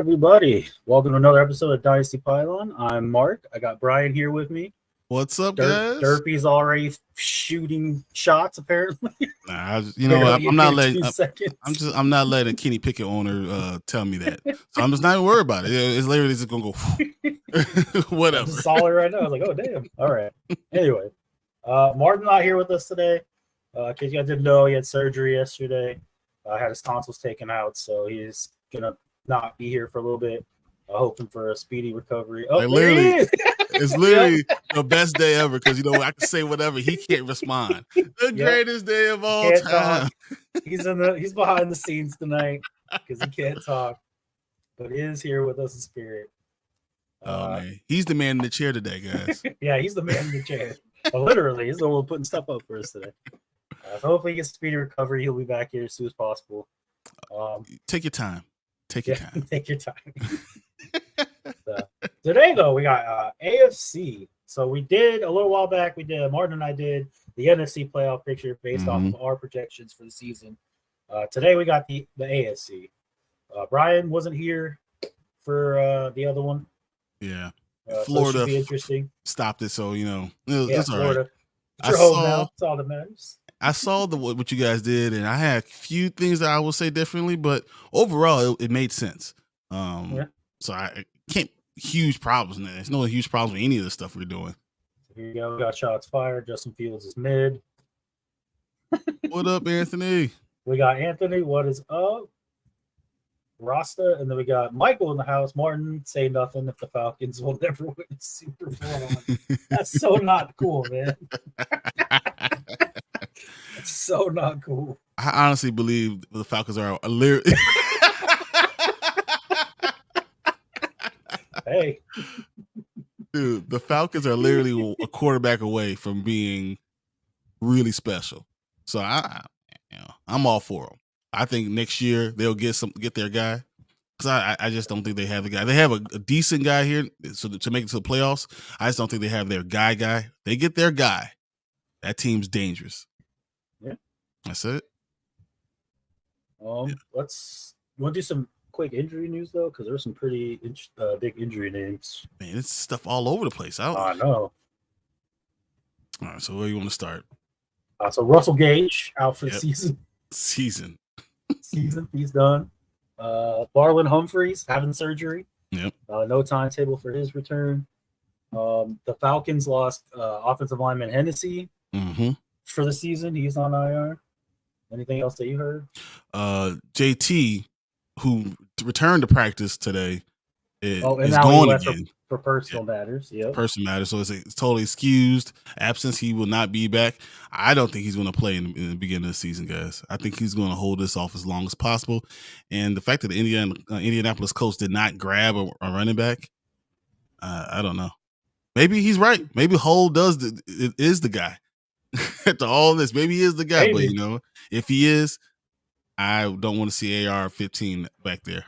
everybody. Welcome to another episode of Dynasty Pylon. I'm Mark. I got Bryon here with me. What's up, guys? Derpy's already shooting shots, apparently. Nah, I'm not letting Kenny Pickett owner tell me that. So I'm just not even worried about it. It's literally just gonna go whatever. I just saw it right now. I was like, oh damn. All right. Anyway, Martin's not here with us today. In case you guys didn't know, he had surgery yesterday. Had his tonsils taken out, so he's gonna not be here for a little bit. Hoping for a speedy recovery. Oh, literally, it's literally the best day ever because I can say whatever. He can't respond. The greatest day of all time. He's behind the scenes tonight because he can't talk, but he is here with us in spirit. Oh man, he's the man in the chair today, guys. Yeah, he's the man in the chair. Literally, he's the one putting stuff up for us today. So hopefully he gets a speedy recovery. He'll be back here as soon as possible. Take your time. Take your time. Take your time. Today, though, we got AFC. So we did a little while back. Martin and I did the NFC playoff picture based off of our projections for the season. Today we got the AFC. Bryon wasn't here for the other one. Yeah, Florida so be interesting. Stopped it, so it's all Florida. Right. It's your home now. That's all that matters. I saw what you guys did, and I had a few things that I will say differently, but overall, it made sense. So I can't huge problems. There's no huge problems with any of the stuff we're doing. Here you go. We got shots fired. Justin Fields is mid. What up, Anthony? We got Anthony. What is up? Rasta, and then we got Michael in the house. Martin, say nothing if the Falcons will never win a Super Bowl. That's so not cool, man. It's so not cool. I honestly believe the Falcons are a lyric. Hey, dude, the Falcons are literally a quarterback away from being really special. So I'm all for them. I think next year they'll get their guy because I just don't think they have the guy. They have a decent guy here so to make it to the playoffs. I just don't think they have their guy. They get their guy. That team's dangerous. Yeah, that's it. Let's want to do some quick injury news though, because there's some pretty big injury names. Man, it's stuff all over the place. I know. All right, so where you want to start? So Russell Gage out for the season. Season, he's done. Barlin Humphreys having surgery. Yep. No timetable for his return. The Falcons lost offensive lineman Hennessy for the season. He's on IR. Anything else that you heard? JT, who returned to practice today, is now gone again for personal matters. Yeah, personal matters. So it's totally excused absence. He will not be back. I don't think he's going to play in the beginning of the season, guys. I think he's going to hold this off as long as possible. And the fact that the Indianapolis coach did not grab a running back, I don't know. Maybe he's right. Maybe Hole is the guy. After all this, maybe he is the guy. Maybe. But if he is, I don't want to see AR-15 back there.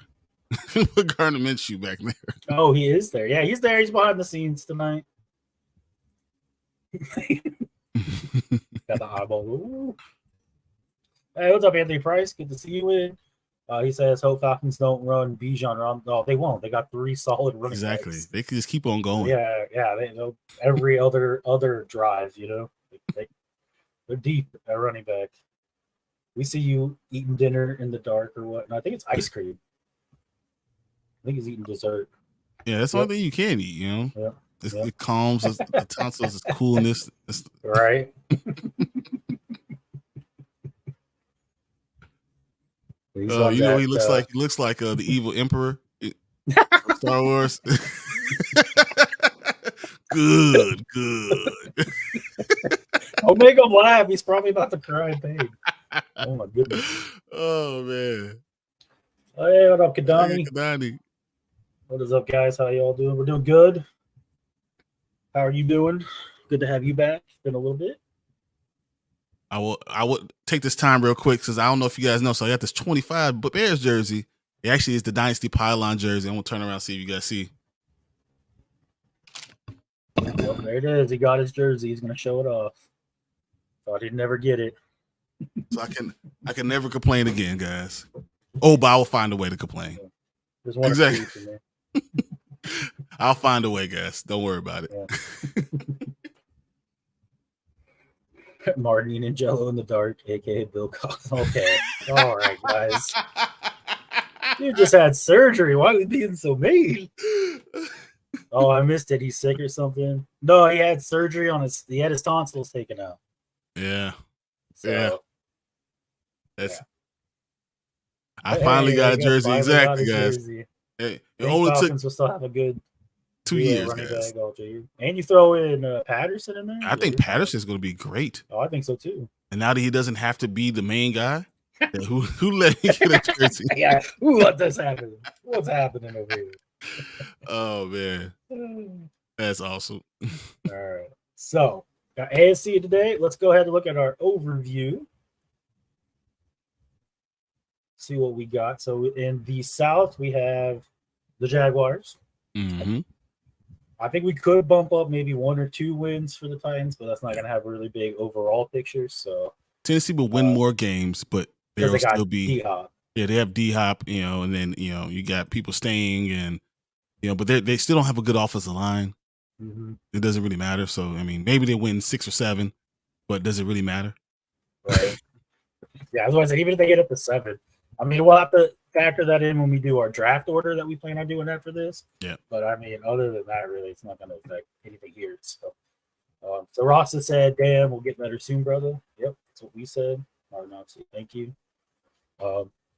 Put Gardner Minshew back there. Oh, he is there. Yeah, he's there. He's behind the scenes tonight. Got the eyeball. Ooh. Hey, what's up, Anthony Price? Good to see you in. He says, hope Falcons don't run Bijan around. No, they won't. They got 3 solid running Exactly. backs. They can just keep on going. Yeah. Every other drive, they're deep at running back. We see you eating dinner in the dark or what? No, I think it's ice cream. I think he's eating dessert. Yeah, that's the only thing you can eat, Yeah. It calms the tonsils, it's coolness. Right. He looks like the evil emperor from Star Wars. Good. I'll make him laugh. He's probably about to cry in pain. Oh my goodness. Oh man. Oh, hey, what up, Kadani? Hey, Kadani. What is up, guys? How y'all doing? We're doing good. How are you doing? Good to have you back. Been a little bit. I will take this time real quick because I don't know if you guys know. So I got this 25 Bears jersey. It actually is the Dynasty Pylon jersey. I'm gonna turn around and see if you guys see. Well, there it is. He got his jersey. He's gonna show it off. Thought he'd never get it. So I can never complain again, guys. Oh, but I will find a way to complain. There's one Exactly. or two in there. I'll find a way, guys. Don't worry about it. Yeah. Martin and Jello in the dark, aka Bill Cox. Okay. All right, guys. You just had surgery. Why are you being so mean? Oh, I missed it. He's sick or something. No, he had surgery on he had his tonsils taken out. Yeah. So, yeah. That's. Yeah. I finally got a jersey. Exactly, guys. Jersey. It only Falcons will still have a good 2 years, running guys. back all year. And you throw in Patterson in there? I think Patterson's going to be great. Oh, I think so too. And now that he doesn't have to be the main guy, who let me get a jersey? Yeah, who let this happen? What's happening over here? Oh, man. That's awesome. All right. So, got AFC today. Let's go ahead and look at our overview. See what we got. So, in the South, we have the Jaguars. Mm-hmm. I think we could bump up maybe 1 or 2 wins for the Titans, but that's not going to have a really big overall picture. So Tennessee will win more games, but they'll still be D-Hop. Yeah, they have D-Hop, and then you got people staying, and but they still don't have a good offensive line. Mm-hmm. It doesn't really matter. So I mean, maybe they win 6 or 7, but does it really matter? Right. Yeah, I was going to say, even if they get up to 7, I mean, we'll have to factor that in when we do our draft order that we plan on doing after this. Yeah. But I mean, other than that, really, it's not going to affect anything here. So, Ross has said, "Damn, we'll get better soon, brother." Yep, that's what we said. Thank you.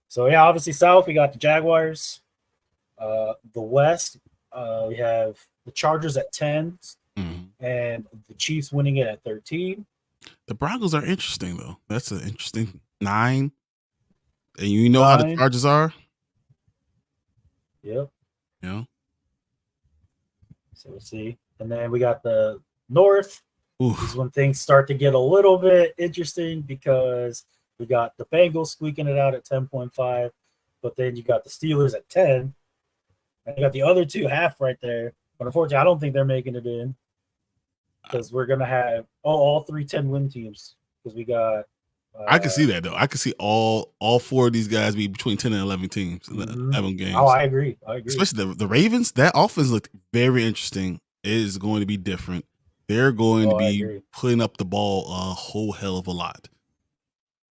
So yeah, obviously South, we got the Jaguars. The West, we have the Chargers at 10, and the Chiefs winning it at 13. The Broncos are interesting though. That's an interesting 9. And you know how the Chargers are? Yep. Yeah. So we'll see. And then we got the North. Oof. This is when things start to get a little bit interesting because we got the Bengals squeaking it out at 10.5, but then you got the Steelers at 10. And you got the other 2 half right there. But unfortunately, I don't think they're making it in because we're going to have all 3 10-win teams because we got I can see that though. I can see all 4 of these guys be between 10 and 11 teams in the 11 games. Oh, I agree. Especially the Ravens. That offense looked very interesting. It is going to be different. They're going to be putting up the ball a whole hell of a lot.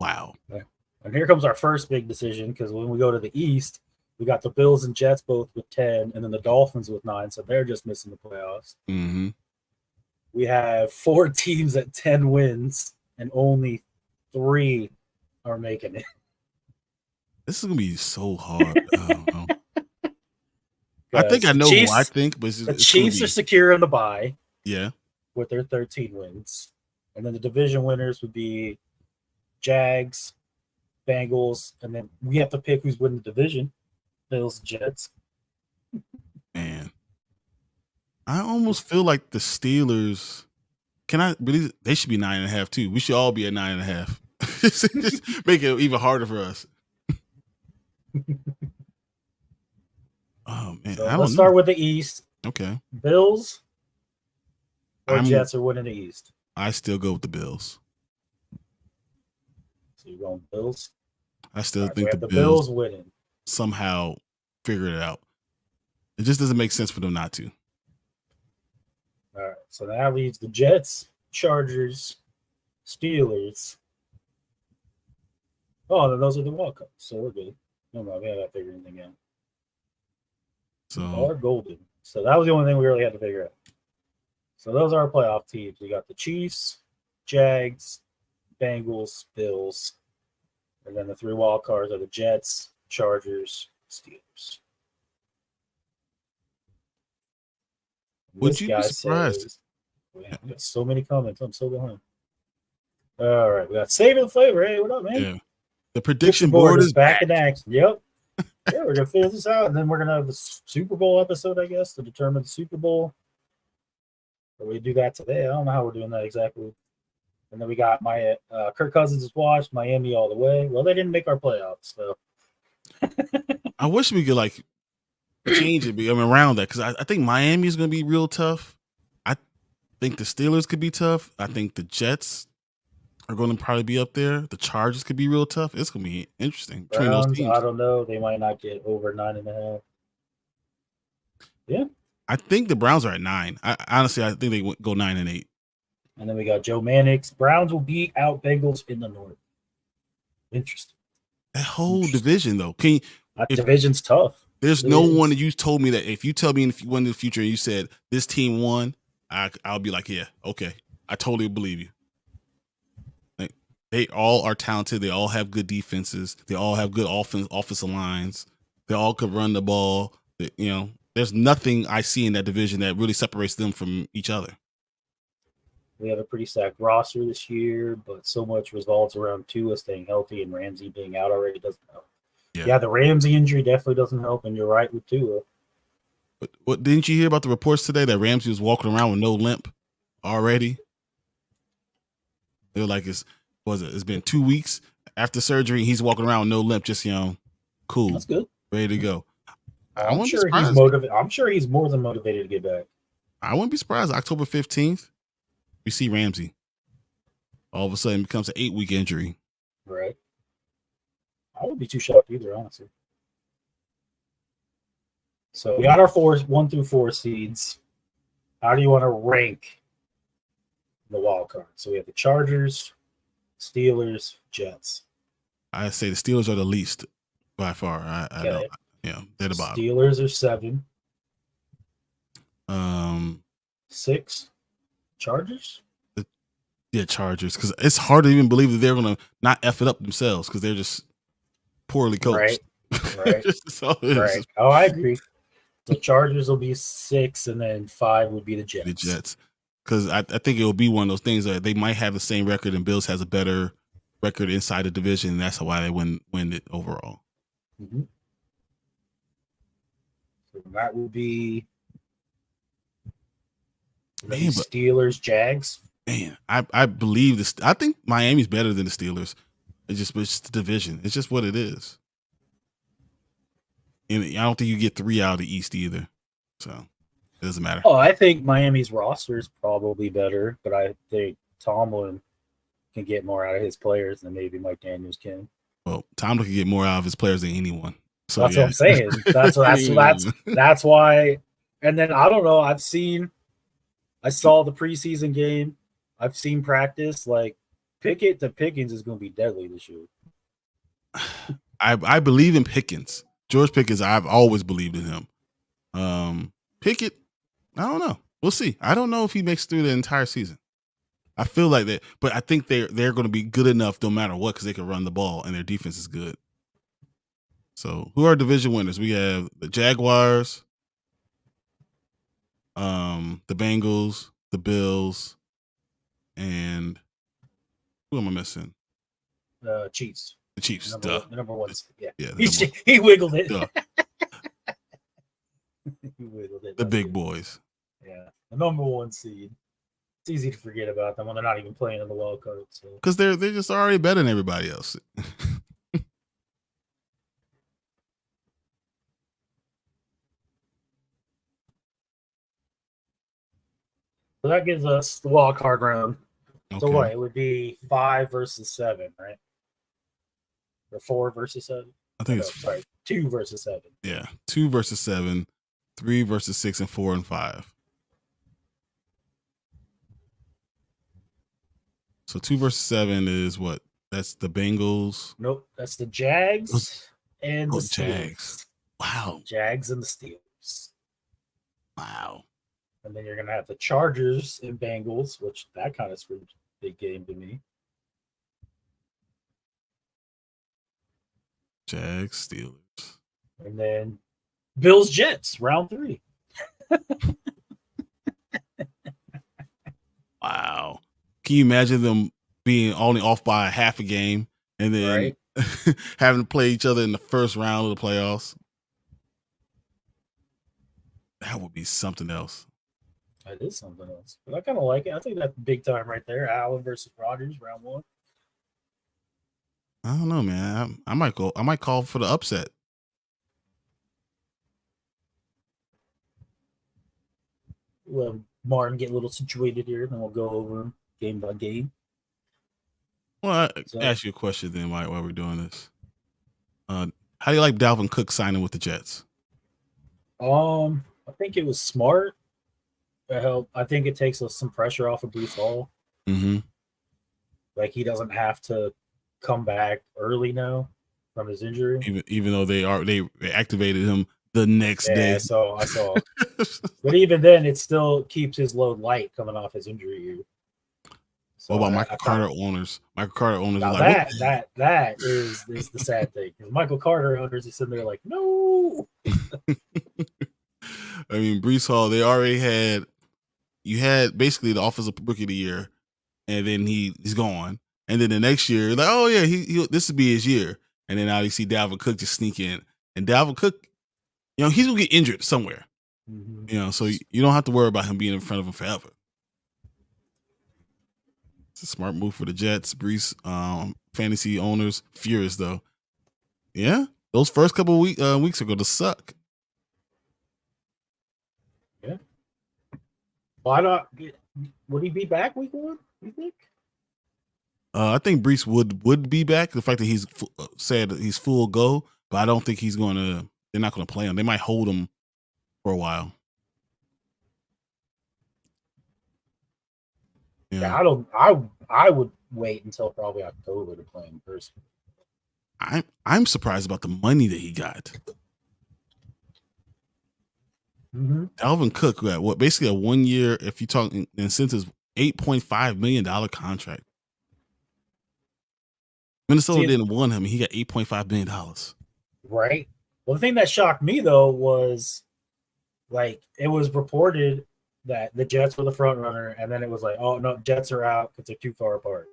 Wow. And here comes our first big decision because when we go to the East, we got the Bills and Jets both with 10, and then the Dolphins with 9, so they're just missing the playoffs. Mm-hmm. We have 4 teams at 10 wins, and only 3 are making it. This is gonna be so hard. I don't know. I think I know who I think, but the Chiefs are secure in the bye. Yeah, with their 13 wins, and then the division winners would be Jags, Bengals, and then we have to pick who's winning the division. Bills, Jets. Man, I almost feel like the Steelers. They should be 9.5 too. We should all be at 9.5. Just make it even harder for us. Oh man, so let's start with the East. Okay, Bills or Jets are winning the East. I still go with the Bills. So you're going Bills. I still think the Bills winning somehow figure it out. It just doesn't make sense for them not to. All right, so that leaves the Jets, Chargers, Steelers. Oh, then those are the Wildcards, so we're good. No, we haven't figured anything out. So or golden. So that was the only thing we really had to figure out. So those are our playoff teams. We got the Chiefs, Jags, Bengals, Bills, and then the 3 wild cards are the Jets, Chargers, Steelers. Would you be surprised? Man, we got so many comments. I'm so behind. All right, we got Saving the Flavor. Hey, what up, man? Yeah. The prediction board is back in action. Yep. Yeah, we're gonna figure this out, and then we're gonna have the Super Bowl episode, I guess, to determine the Super Bowl. Or we do that today. I don't know how we're doing that exactly. And then we got my Kirk Cousins is washed, Miami all the way. Well, they didn't make our playoffs, so. I wish we could change it. Around that because I think Miami is going to be real tough. I think the Steelers could be tough. I think the Jets are going to probably be up there. The Chargers could be real tough. It's going to be interesting between those teams. I don't know. They might not get over 9.5. Yeah. I think the Browns are at 9. Honestly, I think they go 9-8. And then we got Joe Mannix. Browns will beat out Bengals in the North. Interesting. That whole division, though. That division's tough. There's no one that you told me that if you tell me in the future and you said this team won, I'll be like, yeah, okay. I totally believe you. Like, they all are talented. They all have good defenses. They all have good offensive lines. They all could run the ball. There's nothing I see in that division that really separates them from each other. We have a pretty stacked roster this year, but so much revolves around Tua staying healthy and Ramsey being out already doesn't help. Yeah, the Ramsey injury definitely doesn't help, and you're right with Tua. But what didn't you hear about the reports today that Ramsey was walking around with no limp already? They're like, it's been 2 weeks after surgery, he's walking around with no limp, just cool. That's good. Ready to go. I'm sure he's motivated. I'm sure he's more than motivated to get back. I wouldn't be surprised. October 15th, we see Ramsey. All of a sudden, it becomes an 8-week injury. Right. I wouldn't be too shocked either, honestly. So we got our 1 through 4 seeds. How do you want to rank the wild card? So we have the Chargers, Steelers, Jets. I say the Steelers are the least by far. I know. Yeah, they're the bottom. Steelers are 7. 6. Chargers? Yeah, Chargers. Because it's hard to even believe that they're going to not F it up themselves because they're just poorly coached. Right. Right. Oh, I agree. The Chargers will be 6, and then 5 would be the Jets. The Jets. Because I think it will be one of those things that they might have the same record, and Bills has a better record inside the division, and that's why they win it overall. Mm-hmm. So that would be Steelers, Jags. Man, I believe this. I think Miami's better than the Steelers. It's just the division. It's just what it is. And I don't think you get 3 out of the East either. So it doesn't matter. Oh, I think Miami's roster is probably better, but I think Tomlin can get more out of his players than maybe Mike Daniels can. Well, Tomlin can get more out of his players than anyone. So that's what I'm saying. That's why. And then I don't know. I saw the preseason game. I've seen practice. Like Pickett to Pickens is going to be deadly this year. I believe in Pickens. George Pickens, I've always believed in him. Pickett, I don't know. We'll see. I don't know if he makes through the entire season. I feel like that, but I think they're going to be good enough no matter what because they can run the ball and their defense is good. So, who are division winners? We have the Jaguars, the Bengals, the Bills, and who am I missing? Chiefs. The Chiefs. The number 1. Yeah. He wiggled it. He wiggled it. The big boys. Yeah. The number 1 seed. It's easy to forget about them when they're not even playing in the wild card. Because they're just already better than everybody else. So that gives us the wild card round. Okay. So what? It would be 5 versus 7, right? Or 4 versus 7? I think it's 2 versus 7. Yeah, 2 versus 7, 3 versus 6, and 4 and 5. So 2 versus 7 is what? That's the Bengals. Nope, that's the Jags and the Steelers. Jags. Wow. Jags and the Steelers. Wow. And then you're gonna have the Chargers and Bengals, which that kind of screams big game to me. Jags, Steelers. And then Bills, Jets, round 3. Wow. Can you imagine them being only off by half a game and then having to play each other in the first round of the playoffs? That would be something else. That is something else. But I kind of like it. I think that's big time right there. Allen versus Rodgers, round 1. I don't know, man. I might call for the upset. We'll have Martin get a little situated here, and then we'll go over them game by game. Well, I'll ask you a question then while we're doing this. How do you like Dalvin Cook signing with the Jets? I think it was smart. It helped. I think it takes some pressure off of Breece Hall. Mm-hmm. Like he doesn't have to come back early now from his injury. Even though they activated him the next day. I saw. But even then, it still keeps his load light coming off his injury. So what about Michael Carter owners? Michael Carter owners are like, that is the sad thing. Michael Carter owners are sitting there like, no. I mean, Breece Hall, they already had. You had basically the offensive rookie of the year, and then he's gone. And then the next year, like, oh yeah, he this would be his year. And then now you see Dalvin Cook just sneak in, and Dalvin Cook, he's gonna get injured somewhere. Mm-hmm. So you don't have to worry about him being in front of him forever. It's a smart move for the Jets. Breece, fantasy owners furious though. Yeah, those first couple weeks are going to suck. Yeah. Why not? Would he be back week 1? You think? I think Breece would be back. The fact that he's said he's full go, but I don't think he's going to. They're not going to play him. They might hold him for a while. Yeah, I would wait until probably October to play him personally. I'm surprised about the money that he got. Mm-hmm. Dalvin Cook got basically a 1 year, if you talk incentives, $8.5 million contract. Minnesota didn't want him, and he got $8.5 million. Right. Well, the thing that shocked me though was, like, it was reported that the Jets were the front runner, and then it was like, oh no, Jets are out because they're too far apart.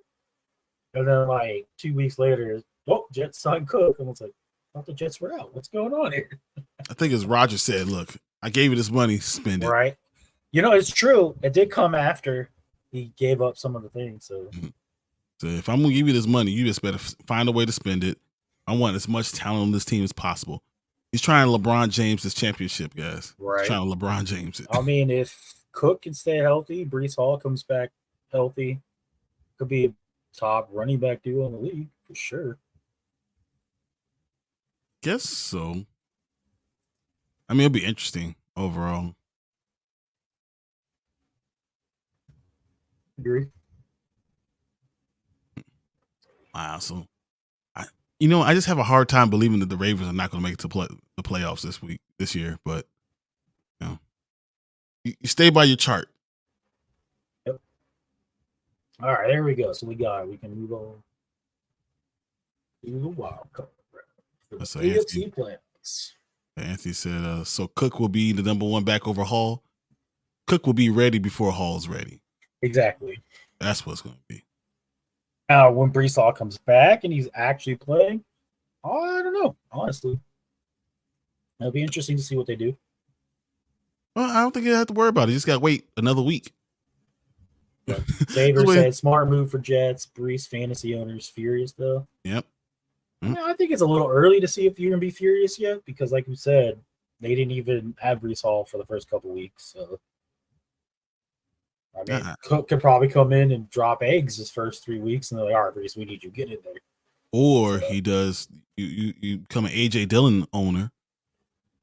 And then like 2 weeks later, Jets signed Cook, and it's like, I thought the Jets were out. What's going on here? I think as Rodgers said, look, I gave you this money, spend it. Right. It's true. It did come after he gave up some of the things. So if I'm gonna give you this money, you just better find a way to spend it. I want as much talent on this team as possible. He's trying to LeBron James this championship, guys. Right. He's trying to LeBron James it. I mean, if Cook can stay healthy, Breece Hall comes back healthy, could be a top running back duo in the league for sure. Guess so. I mean, it'll be interesting overall. Agree. Wow. So, I just have a hard time believing that the Ravens are not going to make it to the playoffs this year. But you stay by your chart. Yep. All right, there we go. So we can move on to the Wildcard Round for the AFC Playoffs. Anthony said, so Cook will be the number 1 back over Hall. Cook will be ready before Hall's ready. Exactly. That's what it's going to be. Now, when Breece Hall comes back and he's actually playing, I don't know, honestly. It'll be interesting to see what they do. Well, I don't think you have to worry about it. You just got to wait another week. Yeah. Saber said, smart move for Jets. Breece fantasy owners furious, though. Yep. I think it's a little early to see if you're going to be furious yet, because like you said, they didn't even have Breece Hall for the first couple weeks. So, I mean, Cook could probably come in and drop eggs his first 3 weeks, and they're like, all right, Breece, we need you to get in there. Or he does, you become an A.J. Dillon owner,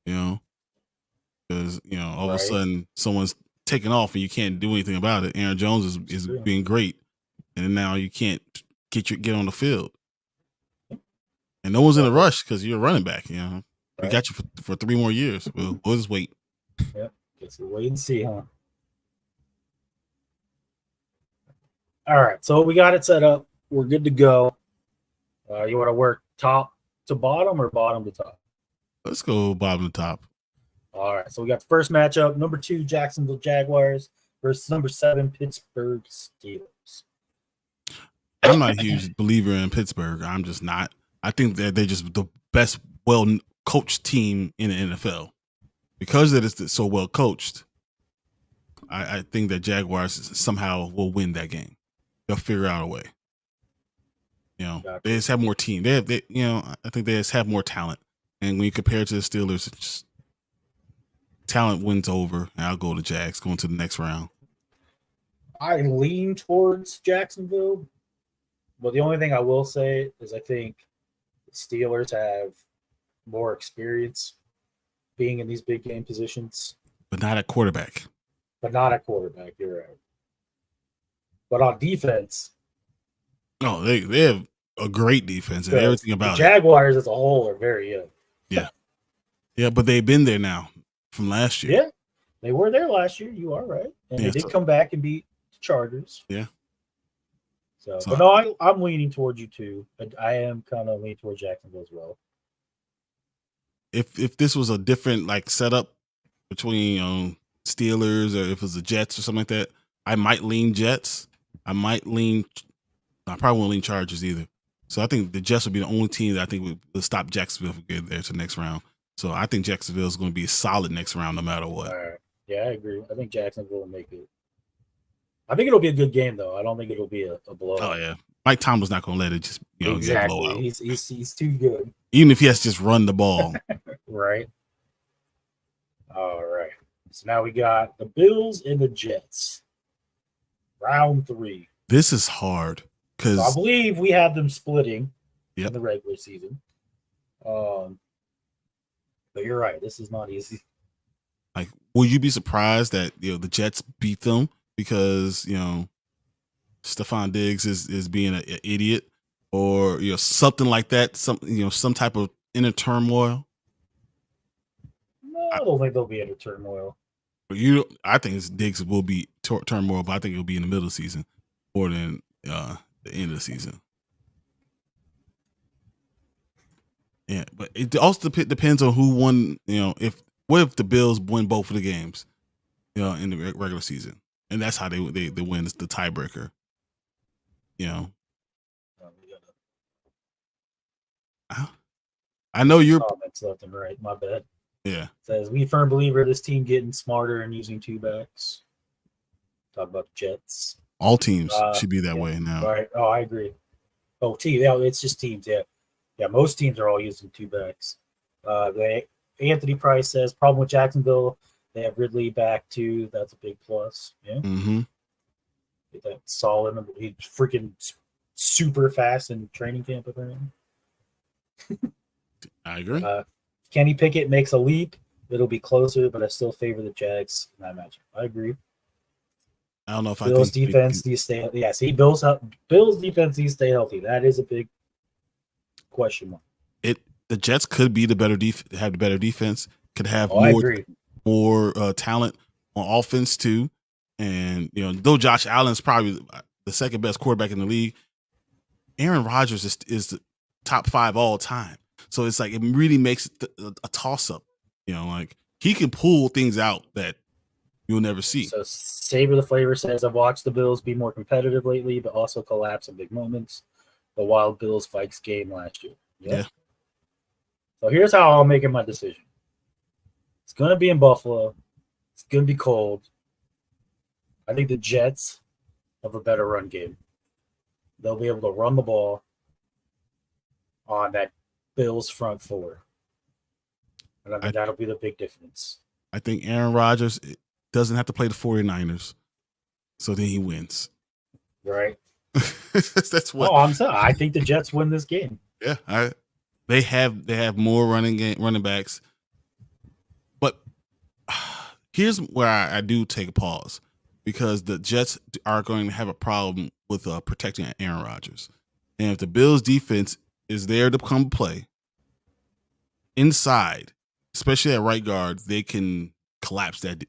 because, all of a sudden someone's taking off and you can't do anything about it. Aaron Jones is being great, and now you can't get on the field. And no one's in a rush because you're a running back. We got you for 3 more years. We'll just wait. Yep. Guess we'll wait and see, huh? All right. So we got it set up. We're good to go. You want to work top to bottom or bottom to top? Let's go bottom to top. All right. So we got the first matchup: number 2 Jacksonville Jaguars versus number 7 Pittsburgh Steelers. I'm not a huge believer in Pittsburgh. I'm just not. I think that they're just the best, well-coached team in the NFL. Because it is so well-coached, I think that Jaguars somehow will win that game. They'll figure out a way. They just have more team. I think they just have more talent. And when you compare it to the Steelers, it's just, talent wins over. And I'll go to Jags going to the next round. I lean towards Jacksonville. But the only thing I will say is I think Steelers have more experience being in these big game positions. but not at quarterback. But not at quarterback. You're right. But on defense, they have a great defense and everything about the Jaguars as a whole are very young. Yeah, but they've been there now from last year. Yeah, they were there last year. You are right, and they did come back and beat the Chargers. Yeah. So but no, I'm leaning towards you too. I am kind of leaning towards Jacksonville as well. If this was a different like setup between Steelers or if it was the Jets or something like that, I might lean Jets. I probably won't lean Chargers either. So I think the Jets would be the only team that I think would stop Jacksonville from getting there to the next round. So I think Jacksonville is going to be a solid next round no matter what. All right. Yeah, I agree. I think Jacksonville will make it. I think it'll be a good game, though. I don't think it'll be a blowout. Oh, yeah. Mike Tomlin's not going to let it just get a blowout. He's too good. Even if he has to just run the ball. Right. All right. So now we got the Bills and the Jets. Round 3. This is hard. So I believe we have them splitting in the regular season. But you're right. This is not easy. Like, will you be surprised that the Jets beat them because Stephon Diggs is being an idiot or something like that? Some type of inner turmoil. No, I don't think they'll be inner turmoil. I think Diggs will be turmoil, but I think it'll be in the middle of the season more than the end of the season. Yeah, but it also depends on who won. What if the Bills win both of the games, in the regular season, and that's how they win the tiebreaker. I know you're comments left and right. My bad. Yeah, it says we firm believer this team getting smarter and using two backs. Talk about the Jets. All teams should be that way now. All right. Oh, I agree. Oh, team. Yeah, it's just teams. Yeah, most teams are all using two backs. Anthony Price says problem with Jacksonville. They have Ridley back too. That's a big plus. Yeah. Mm-hmm. Get that solid. He's freaking super fast in training camp apparently. I agree. Kenny Pickett makes a leap. It'll be closer, but I still favor the Jags in that matchup. I agree. I don't know if Bills defense needs to stay. Yeah, see, Bills defense needs to stay healthy. That is a big question mark. The Jets could be have the better defense. Could have more talent on offense too. And though Josh Allen's probably the second best quarterback in the league, Aaron Rodgers is the top 5 all time. So it's like it really makes it a toss up. Like he can pull things out that you'll never see. So Savor the Flavor says I've watched the Bills be more competitive lately, but also collapse in big moments. The Wild Bills Vikes game last year. Yeah. So here's how I'm making my decision. It's going to be in Buffalo. It's going to be cold. I think the Jets have a better run game. They'll be able to run the ball on that Bills front four. And I think that'll be the big difference. I think Aaron Rodgers doesn't have to play the 49ers. So then he wins. Right. That's what I'm saying. I think the Jets win this game. Yeah, they have more running backs. But here's where I do take a pause because the Jets are going to have a problem with protecting Aaron Rodgers. And if the Bills defense is there to come play inside, especially at right guard, they can collapse that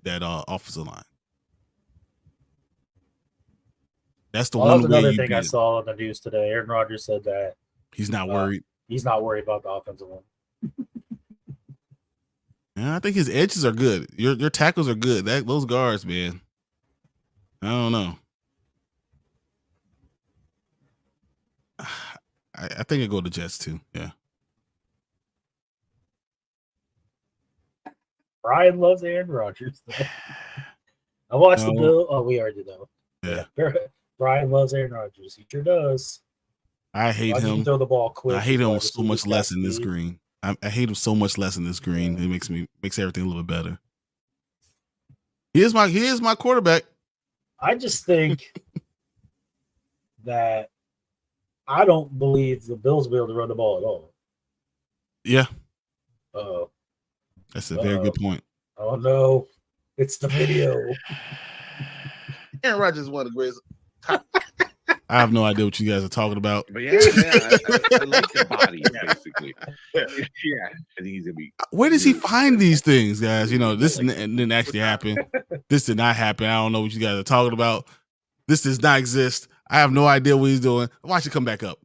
offensive line. That's the one way. Another thing I saw on the news today. Aaron Rodgers said that he's not worried. He's not worried about the offensive line. Yeah, I think his edges are good. Your tackles are good. Those guards, man. I don't know. I think I go to Jets too. Yeah. Bryon loves Aaron Rodgers. I watched the Bill. Oh, we already know. Yeah. Bryon loves Aaron Rodgers. He sure does. I hate him. Throw the ball quick. I hate him so much less in this green. I hate him so much less in this green. Yeah. It makes everything a little bit better. He is my quarterback. I just think that I don't believe the Bills will be able to run the ball at all. Yeah. Oh. That's a very good point. Oh no. It's the video. Aaron Rodgers is one of the greatest. I have no idea what you guys are talking about. But yeah, I like the body, basically. Yeah, I think he's gonna be. Where does he find these things, guys? You know, this didn't actually happen. This did not happen. I don't know what you guys are talking about. This does not exist. I have no idea what he's doing. Watch it come back up.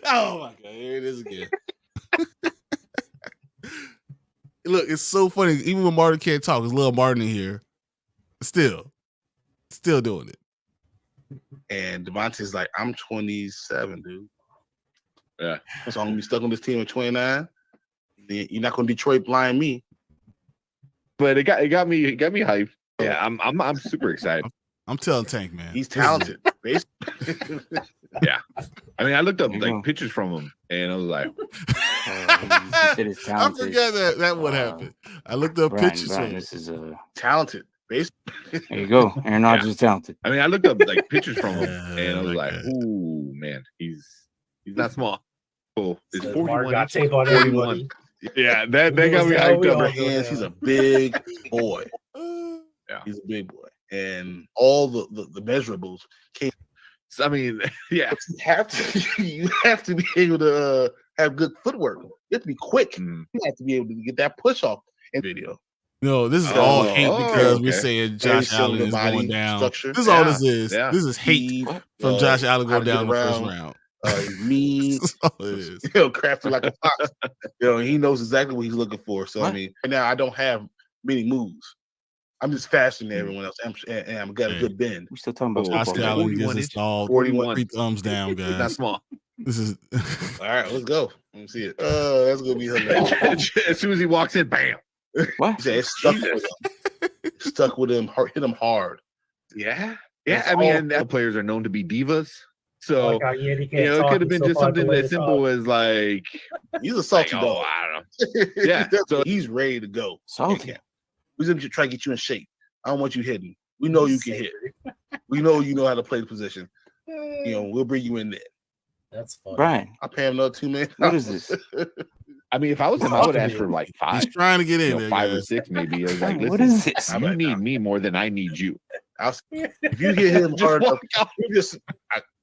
Oh my God, here it is again. Look, it's so funny. Even when Martin can't talk, there's little Martin in here. Still doing it. And Devontae's like, I'm 27, dude. Yeah. So I'm gonna be stuck on this team at 29. You're not gonna Detroit blind me. But it got me hyped. Yeah, I'm super excited. I'm telling Tank, man. He's talented. Yeah. I mean, I looked up like pictures from him, and I was like, I forgot that what happened. I looked up pictures from him. This is talented. There you go. Aaron Rodgers is talented. I mean, I looked up like pictures from him, and I was like, ooh, man, he's not small. Cool. It's 41. Got tape on everybody. Yeah, that got me hyped up. He's a big boy. Yeah, he's a big boy, and all the measurables came. I mean, yeah, you have to be able to have good footwork. You have to be quick. You have to be able to get that push off in video. No, this is all hate because we're saying Josh Allen is going down. Structure. This is all this is. Yeah. This is hate from Josh Allen going down in the first round. He's mean. Crafty like a fox. He knows exactly what he's looking for. So, I mean, right now I don't have many moves. I'm just faster than everyone else, and I've got a good bend. We're still talking about Josh Allen gets installed. 41. 3 thumbs down, guys. He's not small. This is all right. Let's go. Let me see it. That's gonna be hilarious. As soon as he walks in, bam. What? He said it's stuck with him. Stuck with him. Hit him hard. Yeah. I mean, the players are known to be divas. So it could have been just something as simple as like he's a salty dog. I don't know. Yeah. So he's ready to go. Salty. We're gonna try to get you in shape. I don't want you hitting. We know you can hit. We know you know how to play the position. We'll bring you in there. That's funny. Bryon, I'll pay him another $2 million. What is this? I mean, if I was him, I would ask for like 5. He's trying to get in there, 5 or 6 maybe. I was like, what is this? You need me more than I need you. If you get him hard enough,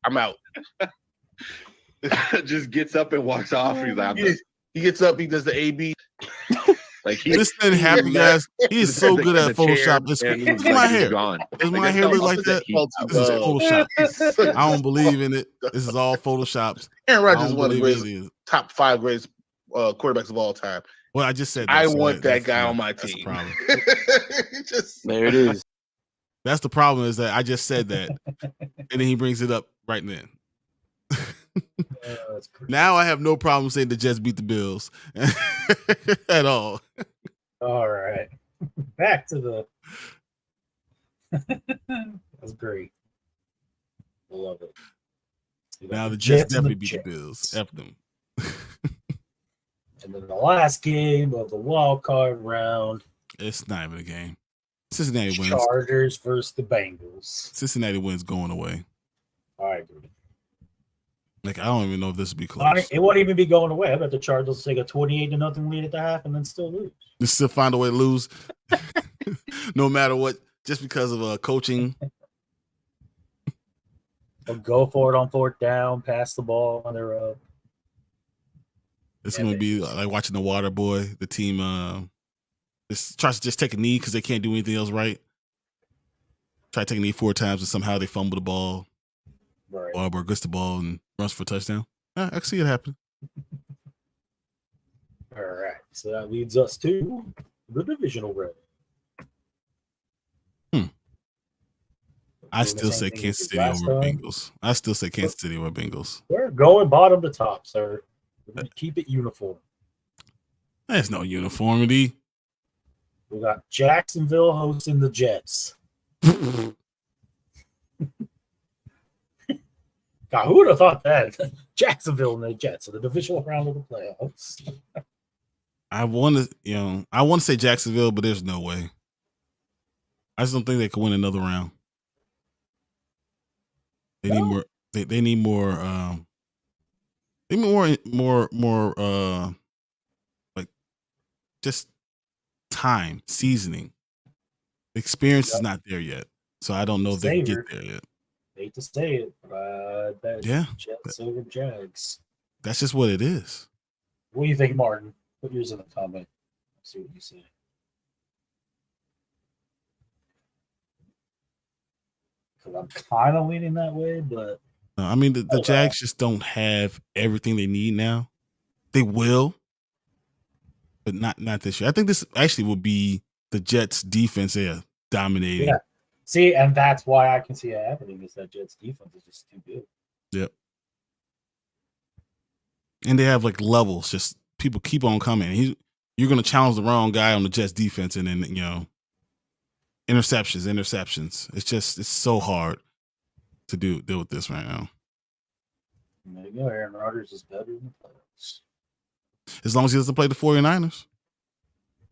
I'm out. Just gets up and walks off. He's like, he gets up, he does the AB. Like this didn't happen, guys. He is so good at Photoshop. Look at my hair. Does my hair look like that? This is Photoshop. I don't believe in it. This is all Photoshopped. Aaron Rodgers is one of the greatest, top 5 greatest quarterbacks of all time. Well, I just said that, I want that guy on my team. There it is. That's the problem, is that I just said that, and then he brings it up right then. Now I have no problem saying the Jets beat the Bills at all. All right, back to the. That's great. I love it. Now the Jets definitely beat the Bills. F them. And then the last game of the Wildcard Round. It's not even a game. Cincinnati wins. Chargers versus the Bengals. Cincinnati wins going away. I agree. Like, I don't even know if this would be close. It won't even be going away. I bet the Chargers take a 28-0 lead at the half and then still lose. Just still find a way to lose, no matter what, just because of coaching. Or go for it on 4th down, pass the ball on their up. It's going to be like watching the Water Boy. The team tries to just take a knee because they can't do anything else right. Try to take a knee 4 times and somehow they fumble the ball. Right. Barber gets the ball and runs for a touchdown. I can see it happen. All right. So that leads us to the divisional round. I still say Kansas City over Bengals. I still say Kansas City over Bengals. We're going bottom to top, sir. We're going to keep it uniform. There's no uniformity. We got Jacksonville hosting the Jets. God, who would have thought that? Jacksonville and the Jets in the divisional round of the playoffs. I want to say Jacksonville, but there's no way. I just don't think they can win another round. They need more. They need more. They need more. Like just time, seasoning. Experience is not there yet. So I don't know if they can get there yet. Hate to say it, but I bet Jets over Jags. That's just what it is. What do you think, Martin? Put yours in the comment. See what you say. Because I'm kind of leaning that way, but I mean, the Jags just don't have everything they need now. They will, but not this year. I think this actually will be the Jets' defense there dominating. Yeah. See, and that's why I can see it happening is that Jets' defense is just too good. Yep. And they have like levels. Just people keep on coming. You're going to challenge the wrong guy on the Jets defense, and then interceptions. It's so hard to deal with this right now. There you go. Aaron Rodgers is better in the playoffs. As long as he doesn't play the 49ers.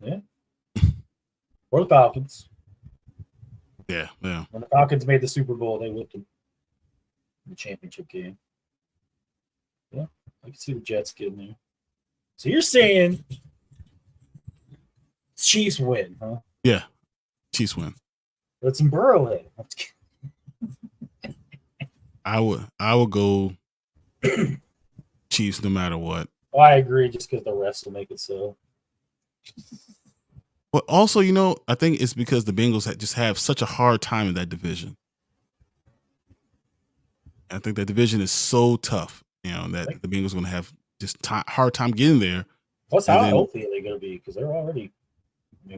Yeah. Or the Falcons. Yeah. When the Falcons made the Super Bowl, they whipped them in the championship game. Yeah, I can see the Jets getting there. So you're saying Chiefs win, huh? Yeah, Chiefs win. Let's Burrow it. I would go Chiefs no matter what. Well, I agree, just because the rest will make it so. But also, I think it's because the Bengals just have such a hard time in that division. I think that division is so tough, that the Bengals are going to have just hard time getting there. Plus, how healthy are they going to be? Because they're already,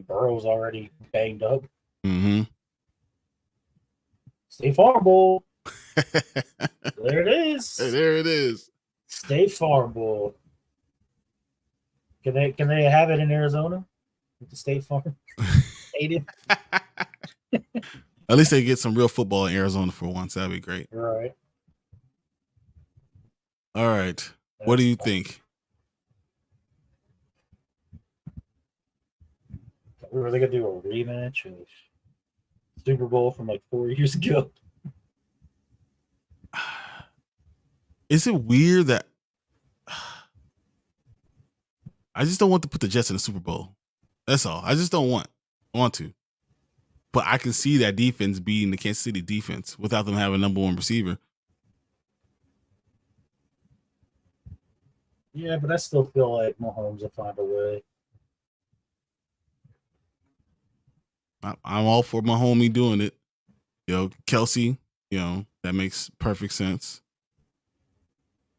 Burrow's already banged up. Mm-hmm. State Farm Bowl. There it is. There it is. State Farm Bowl. Can they have it in Arizona? With the State Farm Stadium? At least they get some real football in Arizona for once. That'd be great. Right. All right. What do you think? Were they gonna do a rematch of Super Bowl from like 4 years ago? Is it weird that I just don't want to put the Jets in the Super Bowl? That's all. I just don't want to. But I can see that defense beating the Kansas City defense without them having a number one receiver. Yeah, but I still feel like Mahomes will find a way. I'm all for my homie doing it. Kelsey, that makes perfect sense.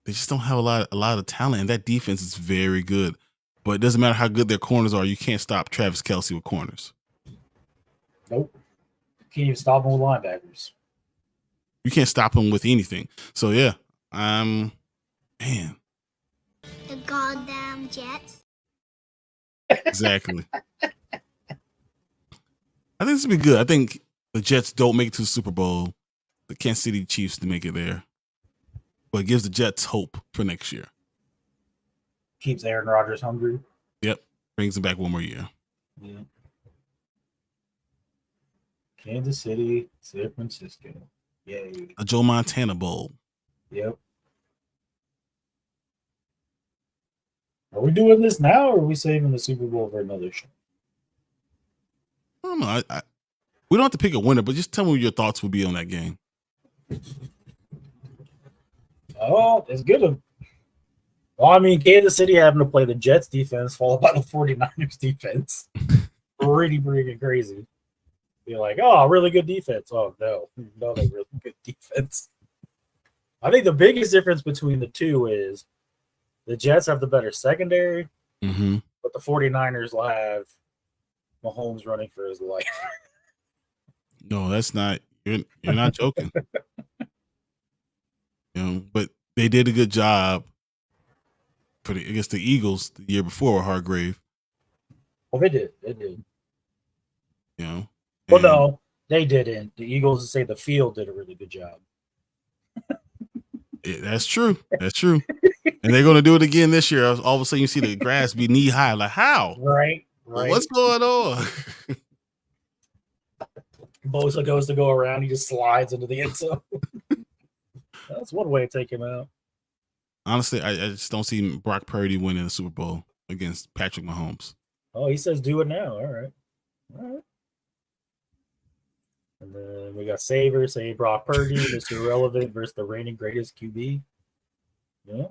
They just don't have a lot of talent, and that defense is very good. But it doesn't matter how good their corners are. You can't stop Travis Kelce with corners. Nope. Can't even stop him with linebackers. You can't stop him with anything. So, yeah. Man. The goddamn Jets. Exactly. I think this will be good. I think the Jets don't make it to the Super Bowl. The Kansas City Chiefs to make it there. But it gives the Jets hope for next year. Keeps Aaron Rodgers hungry. Yep. Brings him back one more year. Yeah. Kansas City, San Francisco. Yay. A Joe Montana Bowl. Yep. Are we doing this now, or are we saving the Super Bowl for another show? I don't know. We don't have to pick a winner, but just tell me what your thoughts would be on that game. Oh, it's good. Well, I mean, Kansas City having to play the Jets defense followed by the 49ers defense. Pretty crazy. Be like, oh, really good defense. Oh, no, they really good defense. I think the biggest difference between the two is the Jets have the better secondary, but the 49ers will have Mahomes running for his life. No, that's not. You're not joking. But they did a good job against the Eagles the year before Hargrave. Well, they did. Well, no, they didn't. The Eagles say the field did a really good job. Yeah, that's true. And they're going to do it again this year. All of a sudden, you see the grass be knee high. Like, how? Right. What's going on? Bosa goes to go around. He just slides into the end zone. That's one way to take him out. Honestly, I just don't see Brock Purdy winning the Super Bowl against Patrick Mahomes. Oh, he says do it now. All right. And then we got Saber saying Brock Purdy, Mr. Irrelevant versus the reigning greatest QB. Yeah.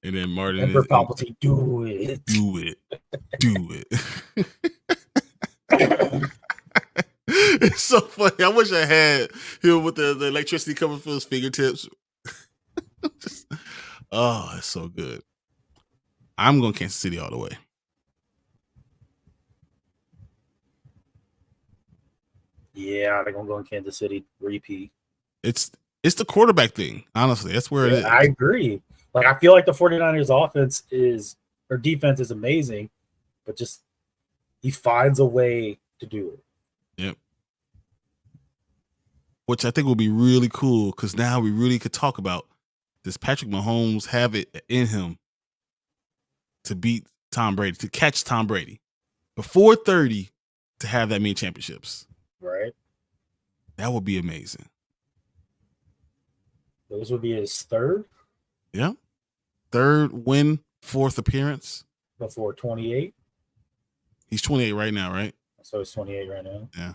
And then Martin Emperor Palpatine, do it. Do it. Do it. It's so funny. I wish I had him with the electricity coming from his fingertips. Oh, it's so good. I'm going Kansas City all the way. Yeah, they're going to go in Kansas City repeat. It's the quarterback thing, honestly. That's where it is. I agree. Like, I feel like the 49ers offense or defense is amazing, but just he finds a way to do it. Yep. Which I think will be really cool because now we really could talk about, does Patrick Mahomes have it in him to beat Tom Brady, to catch Tom Brady before 30 to have that many championships? Right. That would be amazing. Those would be his third? Yeah. Third win, fourth appearance. Before 28? He's 28 right now, right? So he's 28 right now. Yeah.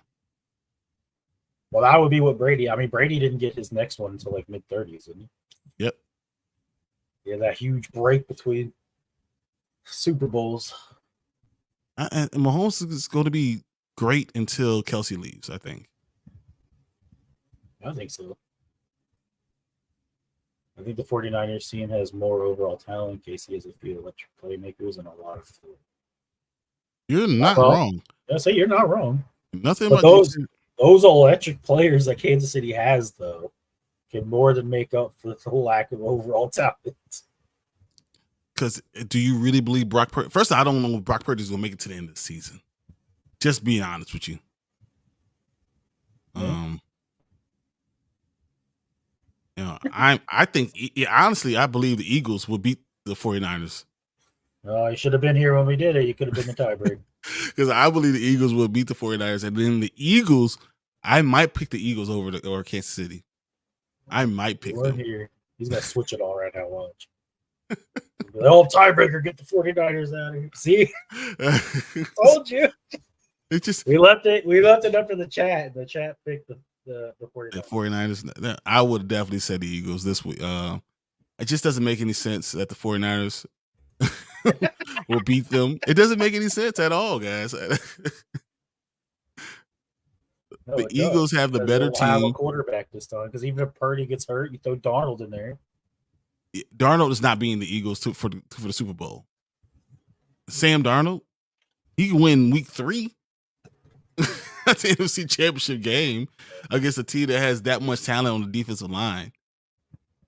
Well, that would be what Brady. I mean, Brady didn't get his next one until like mid-30s, didn't he? Yep. Yeah, that huge break between Super Bowls. And Mahomes is going to be great until Kelsey leaves, I think. I think so. I think the 49ers team has more overall talent. Casey has a few electric playmakers and a lot of. You're not wrong. I say you're not wrong. Nothing but about those electric players that Kansas City has, though, can more than make up for the lack of overall talent. Because do you really believe Brock Purdy? First, I don't know if Brock Purdy is going to make it to the end of the season. Just being honest with you. You know, I think honestly, I believe the Eagles will beat the 49ers. Oh, you should have been here when we did it. You could have been the tiebreaker. Because I believe the Eagles will beat the 49ers. And then the Eagles, I might pick the Eagles over Kansas City. I might pick them. Here. He's going to switch it all right now. Watch. The old tiebreaker, get the 49ers out of here. See? Told you. It just we left it up to the chat. The chat picked the 49ers. The 49ers. I would definitely say the Eagles this week. It just doesn't make any sense that the 49ers will beat them. It doesn't make any sense at all, guys. The Eagles have the better team. Have a quarterback this time because even if Purdy gets hurt, you throw Darnold in there. Darnold is not being the Eagles for the Super Bowl. Sam Darnold, he can win week 3. That's the NFC Championship game against a team that has that much talent on the defensive line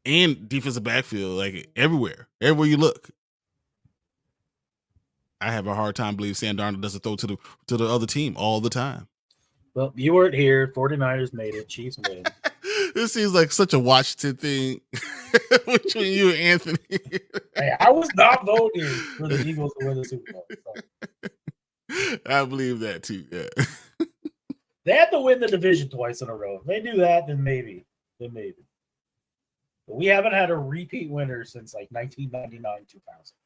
and defensive backfield, like everywhere you look. I have a hard time believing Sam Darnold doesn't throw to the other team all the time. Well, you weren't here. 49ers made it. Chiefs win. This seems like such a Washington thing between you and Anthony. Hey, I was not voting for the Eagles to win the Super Bowl. So. I believe that too. Yeah. They had to win the division twice in a row. If they do that, then maybe. But we haven't had a repeat winner since like 1999, 2000.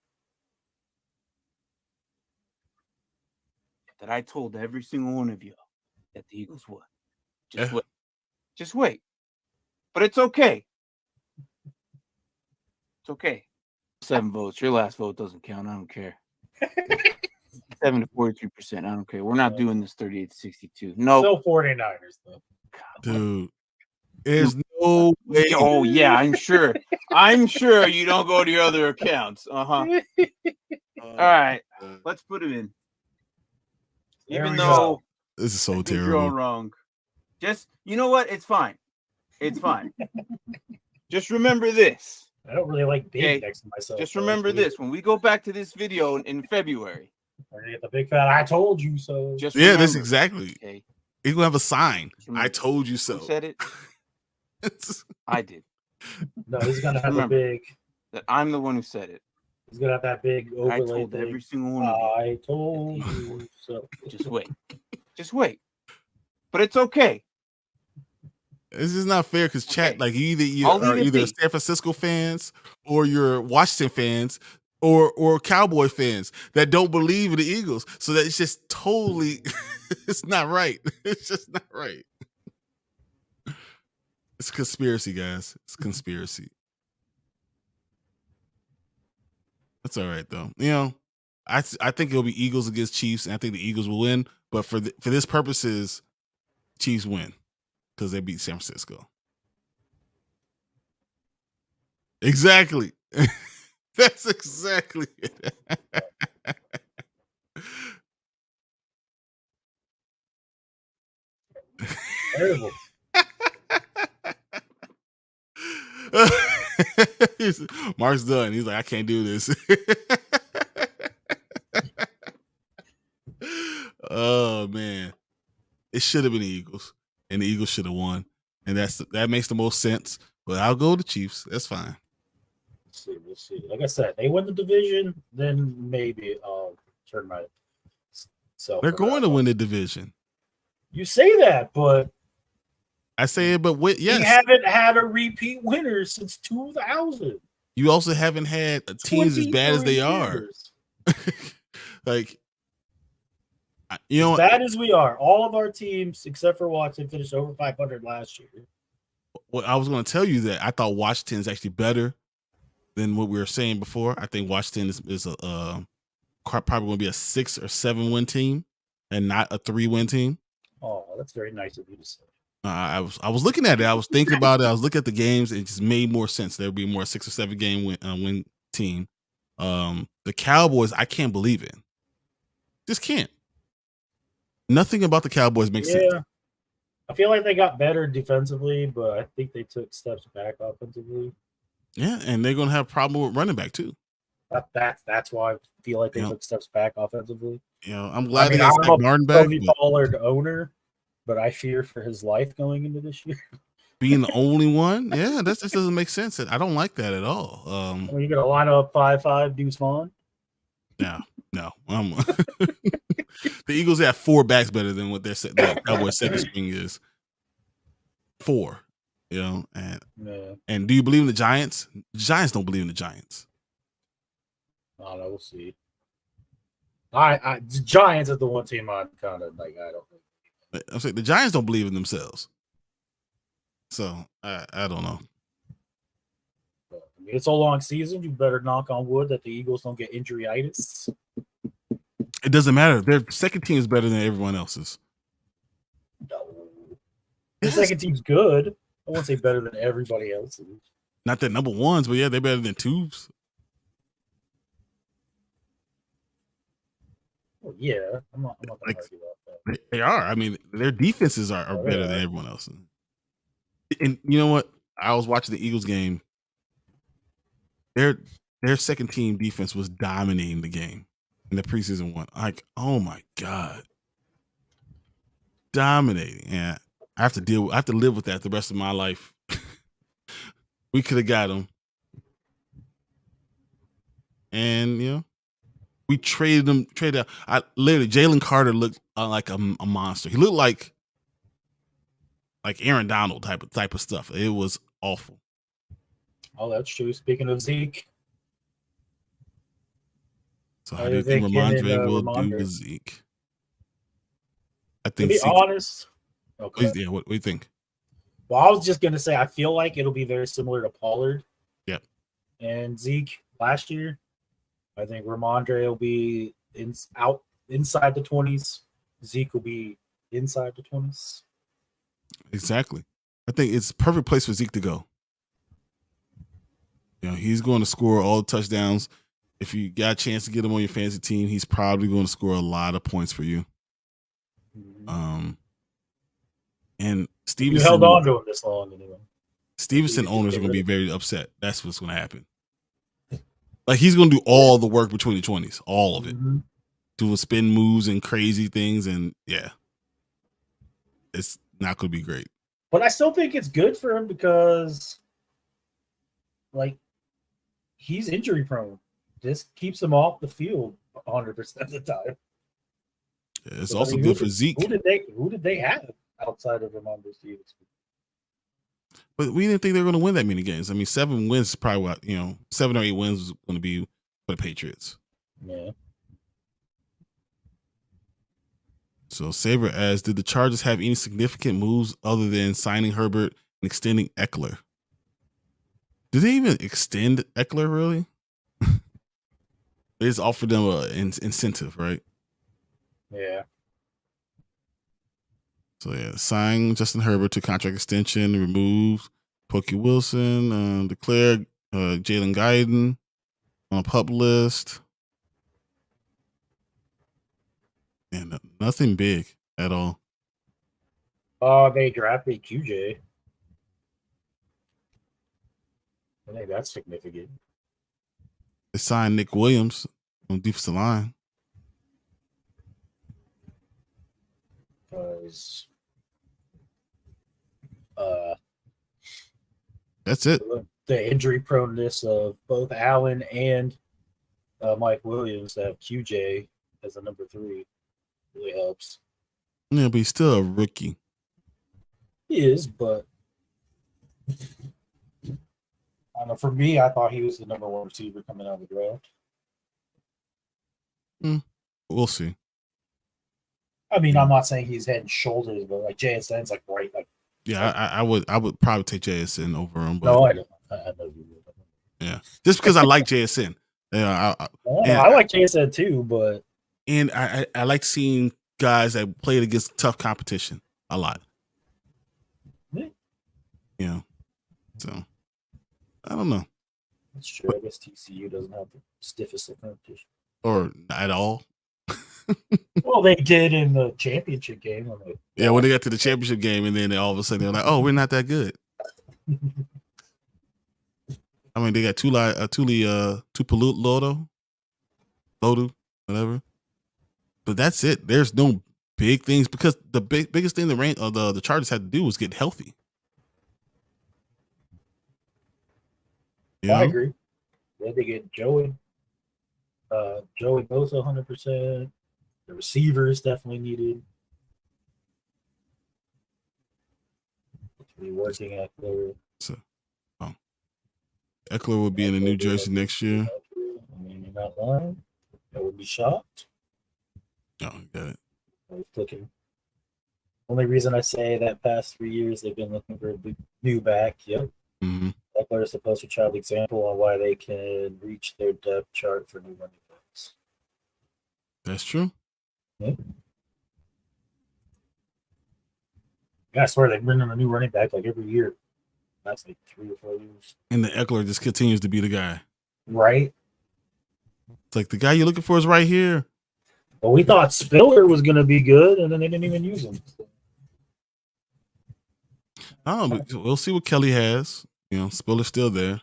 That I told every single one of you that the Eagles would. Just wait. But it's okay. It's okay. 7 votes. Your last vote doesn't count. I don't care. 7 to 43%. I don't care. We're not doing this 38-62. No. Still 49ers, though. Dude, there's no way. Oh, yeah, I'm sure. I'm sure you don't go to your other accounts. All right. Let's put it in. Even though this is so terrible. You're all wrong. Just, you know what? It's fine. It's fine. Just remember this. I don't really like being next to myself. Just remember this. When we go back to this video in February, we're going to get the big fat I told you so. Just remember, that's exactly. Okay. He's going to have a sign. I told you so. Who said it? I did. No, he's going to have a big. That I'm the one who said it. He's going to have that big overlay. I told thing. Every single one of you. I told you so. Just wait. Just wait. But it's okay. This is not fair because chat, like you are either San Francisco fans or you're Washington fans or Cowboy fans that don't believe in the Eagles. So that it's just totally, it's not right. It's just not right. It's conspiracy, guys. It's conspiracy. That's all right though. You know, I think it'll be Eagles against Chiefs, and I think the Eagles will win. But for this purposes, Chiefs win because they beat San Francisco. Exactly. That's exactly it. Terrible. Mark's done. He's like, I can't do this. Oh man, it should have been the Eagles, and the Eagles should have won, and that makes the most sense. But I'll go with the Chiefs. That's fine. We'll see. Like I said, they win the division, then maybe I'll turn my. They're going to win the division. You say that, but I say it, but yes, we haven't had a repeat winner since 2000. You also haven't had teams as bad as they are. Like, you know, as bad as we are, all of our teams except for Washington finished over 500 last year. Well, I was going to tell you that I thought Washington is actually better than what we were saying before. I think Washington is probably going to be a 6 or 7 win team and not a 3-win team. Oh, that's very nice of you to say. I was looking at it. I was thinking about it. I was looking at the games. It just made more sense. There would be more 6 or 7 game win team. The Cowboys, I can't believe it. Just can't. Nothing about the Cowboys makes sense. I feel like they got better defensively, but I think they took steps back offensively. Yeah, and they're going to have a problem with running back too. That's why I feel like they took steps back offensively. You know, I'm glad they got Zach Martin back. Pollard owner, but I fear for his life going into this year. Being the only one, yeah, that just doesn't make sense. I don't like that at all. You got to line up 5'5" Deuce Vaughn. No. The Eagles have 4 backs better than what their Cowboys second string is. 4, you know, and do you believe in the Giants? The Giants don't believe in the Giants. I don't know. We'll see. The Giants are the one team I'm kind of like. I don't know. I'm saying the Giants don't believe in themselves. So I don't know. It's a long season. You better knock on wood that the Eagles don't get injury-itis. It doesn't matter. Their second team is better than everyone else's. No. Their second team's good. I won't say better than everybody else's. Not that number ones, but yeah, they're better than twos. Well, yeah. I'm not going to argue about that. They are. I mean, their defenses are better than everyone else's. And you know what? I was watching the Eagles game. Their second team defense was dominating the game in the preseason one. Like, oh my God. Dominating. Yeah. I have to live with that the rest of my life. We could have got them. And you know, we traded out. Jalen Carter looked like a monster. He looked like Aaron Donald type of stuff. It was awful. Oh, that's true. Speaking of Zeke. So how do you think Ramondre will do with Zeke? I think to be honest. Okay. Yeah, what do you think? Well, I was just going to say, I feel like it'll be very similar to Pollard. Yep. And Zeke last year. I think Ramondre will be inside the 20s. Zeke will be inside the 20s. Exactly. I think it's a perfect place for Zeke to go. You know, he's going to score all the touchdowns. If you got a chance to get him on your fantasy team, he's probably going to score a lot of points for you. And Stevenson, you held on to him this long anyway. Stevenson owners are going to be very upset. That's what's going to happen. Like, he's going to do all the work between the 20s, all of it, doing spin moves and crazy things, and yeah, it's not going to be great. But I still think it's good for him because, like, he's injury prone. This keeps him off the field 100% of the time. Yeah, it's also good for Zeke. Who did they have outside of Ramondre Stevenson? But we didn't think they were going to win that many games. I mean, 7 wins is probably what, 7 or 8 wins was going to be for the Patriots. Yeah. So Saber asks, did the Chargers have any significant moves other than signing Herbert and extending Eckler? Did they even extend Eckler, really? They just offered them an incentive, right? Yeah. So, yeah, sign Justin Herbert to contract extension, remove Pokey Wilson, declare Jalen Guyton on a pup list. And nothing big at all. They drafted QJ. I think that's significant. They signed Nick Williams on defensive line. Because that's it. The injury proneness of both Allen and Mike Williams to have QJ as a number 3 really helps. Yeah, but he's still a rookie. He is, but I don't know. For me, I thought he was the number 1 receiver coming out of the draft. We'll see. I mean, I'm not saying he's head and shoulders, but like JSN's like right. Like, yeah, I would probably take JSN over him. But, no, I don't. I know you would. Yeah, just because I like JSN. Yeah, I like JSN too, but I like seeing guys that played against tough competition a lot. Yeah. You know, so I don't know. That's true. I guess TCU doesn't have the stiffest of competition, or at all. Well, they did in the championship game. Yeah, when they got to the championship game, and then all of a sudden they're like, "Oh, we're not that good." I mean, they got Tupelodu, whatever. But that's it. There's no big things because the biggest thing the Chargers had to do was get healthy. I agree. They had to get Joey Bosa 100%. The receivers definitely needed to be working at their. So, Eckler will be in the New Jersey next year. I mean, you're not lying. I would be shocked. Oh, got it. I was looking. Only reason I say that past 3 years they've been looking for a new back. Yep. Mm-hmm. Eckler is the poster child example on why they can reach their depth chart for new running backs. That's true. Yeah. I swear they bring in a new running back like every year. That's like 3 or 4 years. And the Eckler just continues to be the guy. Right. It's like the guy you're looking for is right here. Well, we thought Spiller was going to be good, and then they didn't even use him. Oh, but we'll see what Kelly has. You know, Spiller's still there.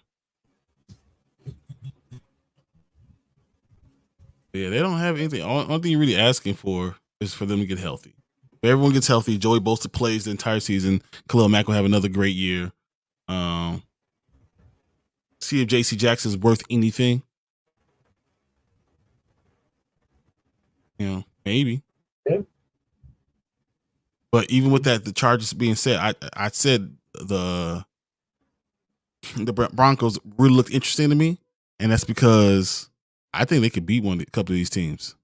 Yeah, they don't have anything. Only thing you're really asking for is for them to get healthy. If everyone gets healthy, Joey Bosa plays the entire season. Khalil Mack will have another great year. See if J.C. Jackson is worth anything. You know, maybe. Yeah. But even with that, the Chargers being said, I said the Broncos really looked interesting to me, and that's because I think they could beat a couple of these teams.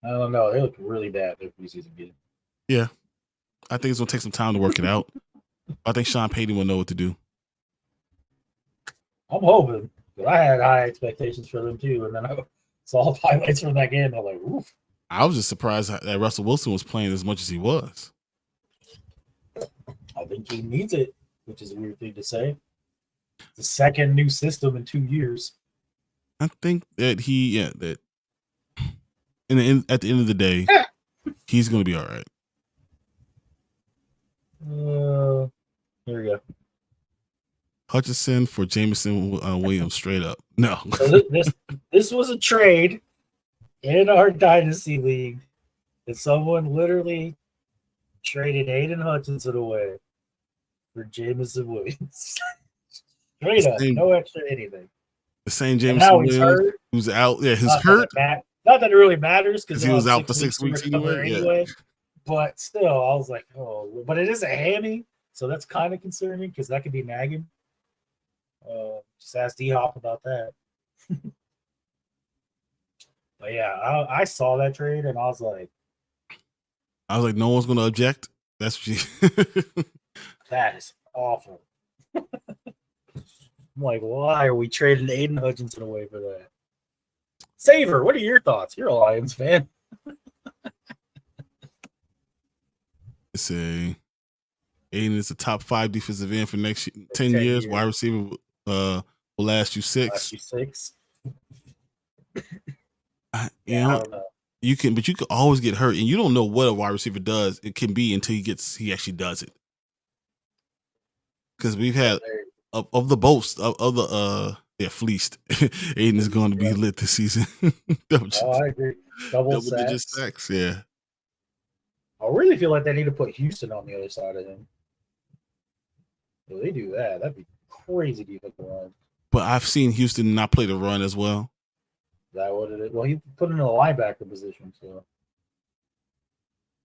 I don't know. They look really bad their preseason game. Yeah. I think it's going to take some time to work it out. I think Sean Payton will know what to do. I'm hoping. But I had high expectations for them too, and then I saw highlights from that game. I'm like, oof. I was just surprised that Russell Wilson was playing as much as he was. I think he needs it, which is a weird thing to say. The second new system in 2 years. I think that at the end of the day, he's going to be all right. Here we go. Hutchinson for Jameson Williams, straight up. No. So this was a trade in our Dynasty League that someone literally traded Aiden Hutchinson away for Jameson Williams. Straight up, no extra anything. The same Jameson Williams who's out. Yeah, he's hurt. Not that it really matters because he was out for 6 weeks anyway. Yeah. But still, I was like, oh, but it is a hammy, so that's kind of concerning because that could be nagging. Just ask D-Hop about that. But yeah, I saw that trade and I was like, no one's going to object. That's what you. That is awful. I'm like, why are we trading Aiden Hutchinson away for that? Saver, what are your thoughts? You're a Lions fan. Say Aiden is the top 5 defensive end for next 10 years. Wide receiver will last you 6. I don't know. You can always get hurt, and you don't know what a wide receiver does. It can be until he actually does it. Because we've had of the boast of the fleeced. Aiden is going to be lit this season. I agree. Double sacks. Yeah. I really feel like they need to put Houston on the other side of him. If they do that, that'd be crazy defensive line. But I've seen Houston not play the run as well. Is that what it is? Well, he put him in a linebacker position, so.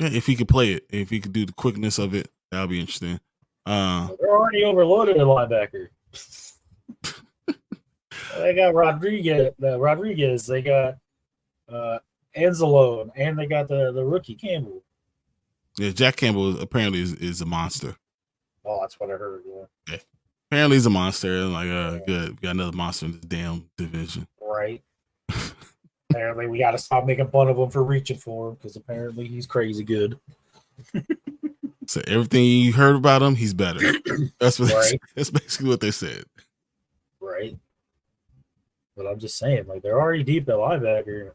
Yeah, if he could play it, if he could do the quickness of it, that would be interesting. They're already overloaded at linebacker. They got Rodriguez. They got Anzalone, and they got the rookie Campbell. Yeah, Jack Campbell apparently is a monster. Oh, that's what I heard. Yeah. Apparently he's a monster. And like, good, we got another monster in this damn division. Right. Apparently, we got to stop making fun of him for reaching for him because apparently he's crazy good. So everything you heard about him, he's better. That's what. That's basically what they said. Right. But I'm just saying, like, they're already deep at linebacker.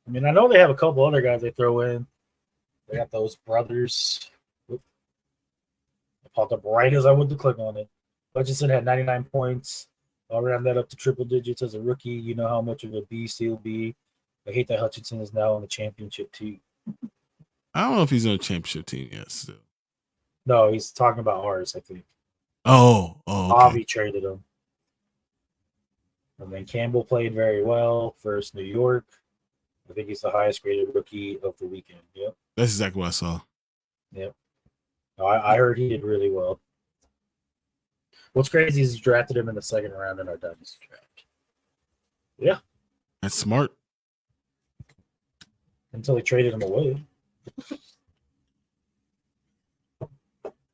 I mean, I know they have a couple other guys they throw in. They got those brothers. I popped up right as I went to click on it. Hutchinson had 99 points. I'll round that up to triple digits as a rookie. You know how much of a beast he'll be. I hate that Hutchinson is now on the championship team. I don't know if he's on a championship team yet. Still. No, he's talking about ours, I think. Oh, okay. Bobby traded him. And then Campbell played very well versus New York. I think he's the highest graded rookie of the weekend. Yep. That's exactly what I saw. Yep. No, I heard he did really well. What's crazy is he drafted him in the second round in our Dynasty draft. Yeah. That's smart. Until he traded him away.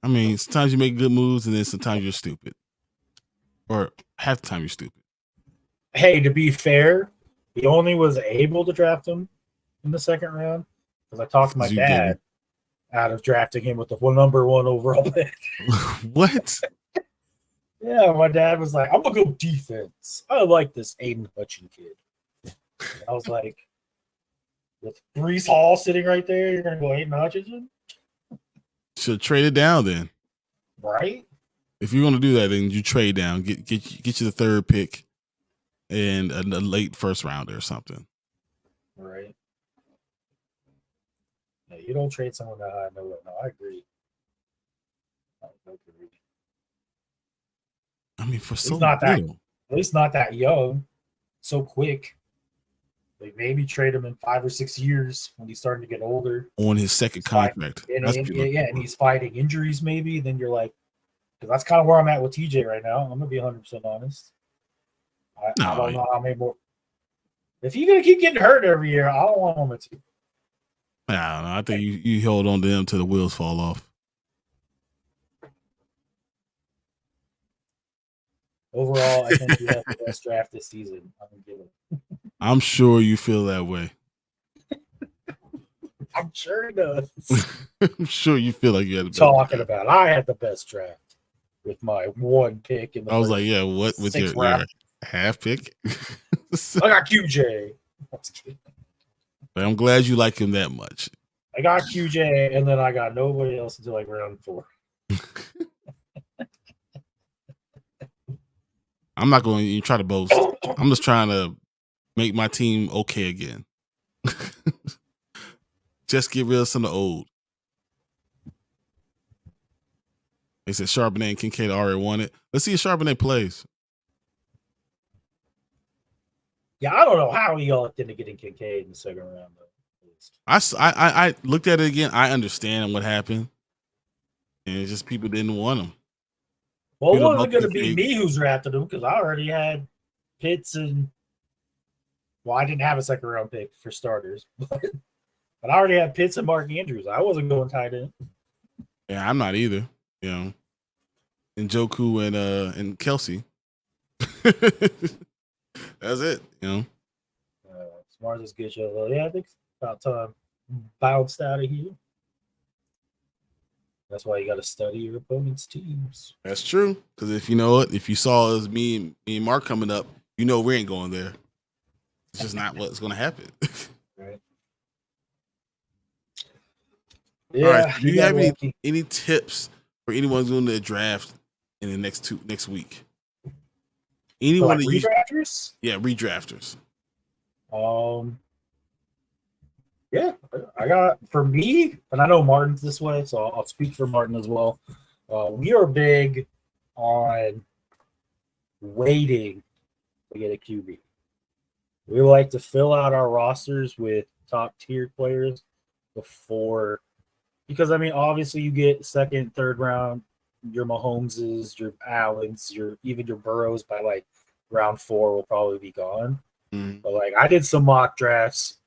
I mean, sometimes you make good moves and then sometimes you're stupid. Or half the time you're stupid. Hey, to be fair, he only was able to draft him in the second round because I talked to my dad out of drafting him with the number 1 overall pick. What? Yeah, my dad was like, I'm going to go defense. I like this Aiden Hutchinson kid. And I was like, with Breece Hall sitting right there, you're going to go Aiden Hutchinson? Should trade it down then. Right? If you're going to do that, then you trade down. Get you the third pick and a late first rounder or something. Right. Yeah, you don't trade someone that high. No, I agree. I mean, for so not that, at least not that young, so quick. Like maybe trade him in 5 or 6 years when he's starting to get older. On his second contract. And he's fighting injuries maybe. Then you're like, because that's kind of where I'm at with TJ right now. I'm going to be 100% honest. I don't know how many more. If you're going to keep getting hurt every year, I don't want him to. I don't know. I think you hold on to them till the wheels fall off. Overall, I think you have the best draft this season. I'm sure you feel that way. I'm sure it does. I'm sure you feel like you had the best talking about. I had the best draft with my 1 pick in the. I was like, yeah, what with your half pick? I got QJ. But I'm glad you like him that much. I got QJ, and then I got nobody else until like round 4. I'm not going to try to boast. I'm just trying to make my team okay again. Just get rid of some of the old. They said Charbonnet and Kincaid already won it. Let's see if Charbonnet plays. Yeah, I don't know how he all didn't get in Kincaid in the second round. I looked at it again. I understand what happened. And it's just people didn't want him. Well, it wasn't going to be me who's drafted him because I already had Pitts and. Well, I didn't have a second round pick for starters, but I already had Pitts and Mark Andrews. I wasn't going tight end. Yeah, I'm not either. You know, and Njoku and Kelsey. That's it. You know. Smart as good show. Yeah, I think it's about time bounced out of here. That's why you got to study your opponent's teams. That's true. Because if you know it, if you saw us, me and Mark coming up, you know we ain't going there. It's just not what's going to happen. Right. Yeah. All right. Do you have any tips for anyone doing the draft in the next week? Anyone that redrafters? Redrafters. Yeah, I got for me, and I know Martin's this way, so I'll speak for Martin as well. We are big on waiting to get a QB. We like to fill out our rosters with top tier players before, because I mean, obviously you get second, third round, your Mahomeses, your Allens, even your Burrows by like round 4 will probably be gone. But like I did some mock drafts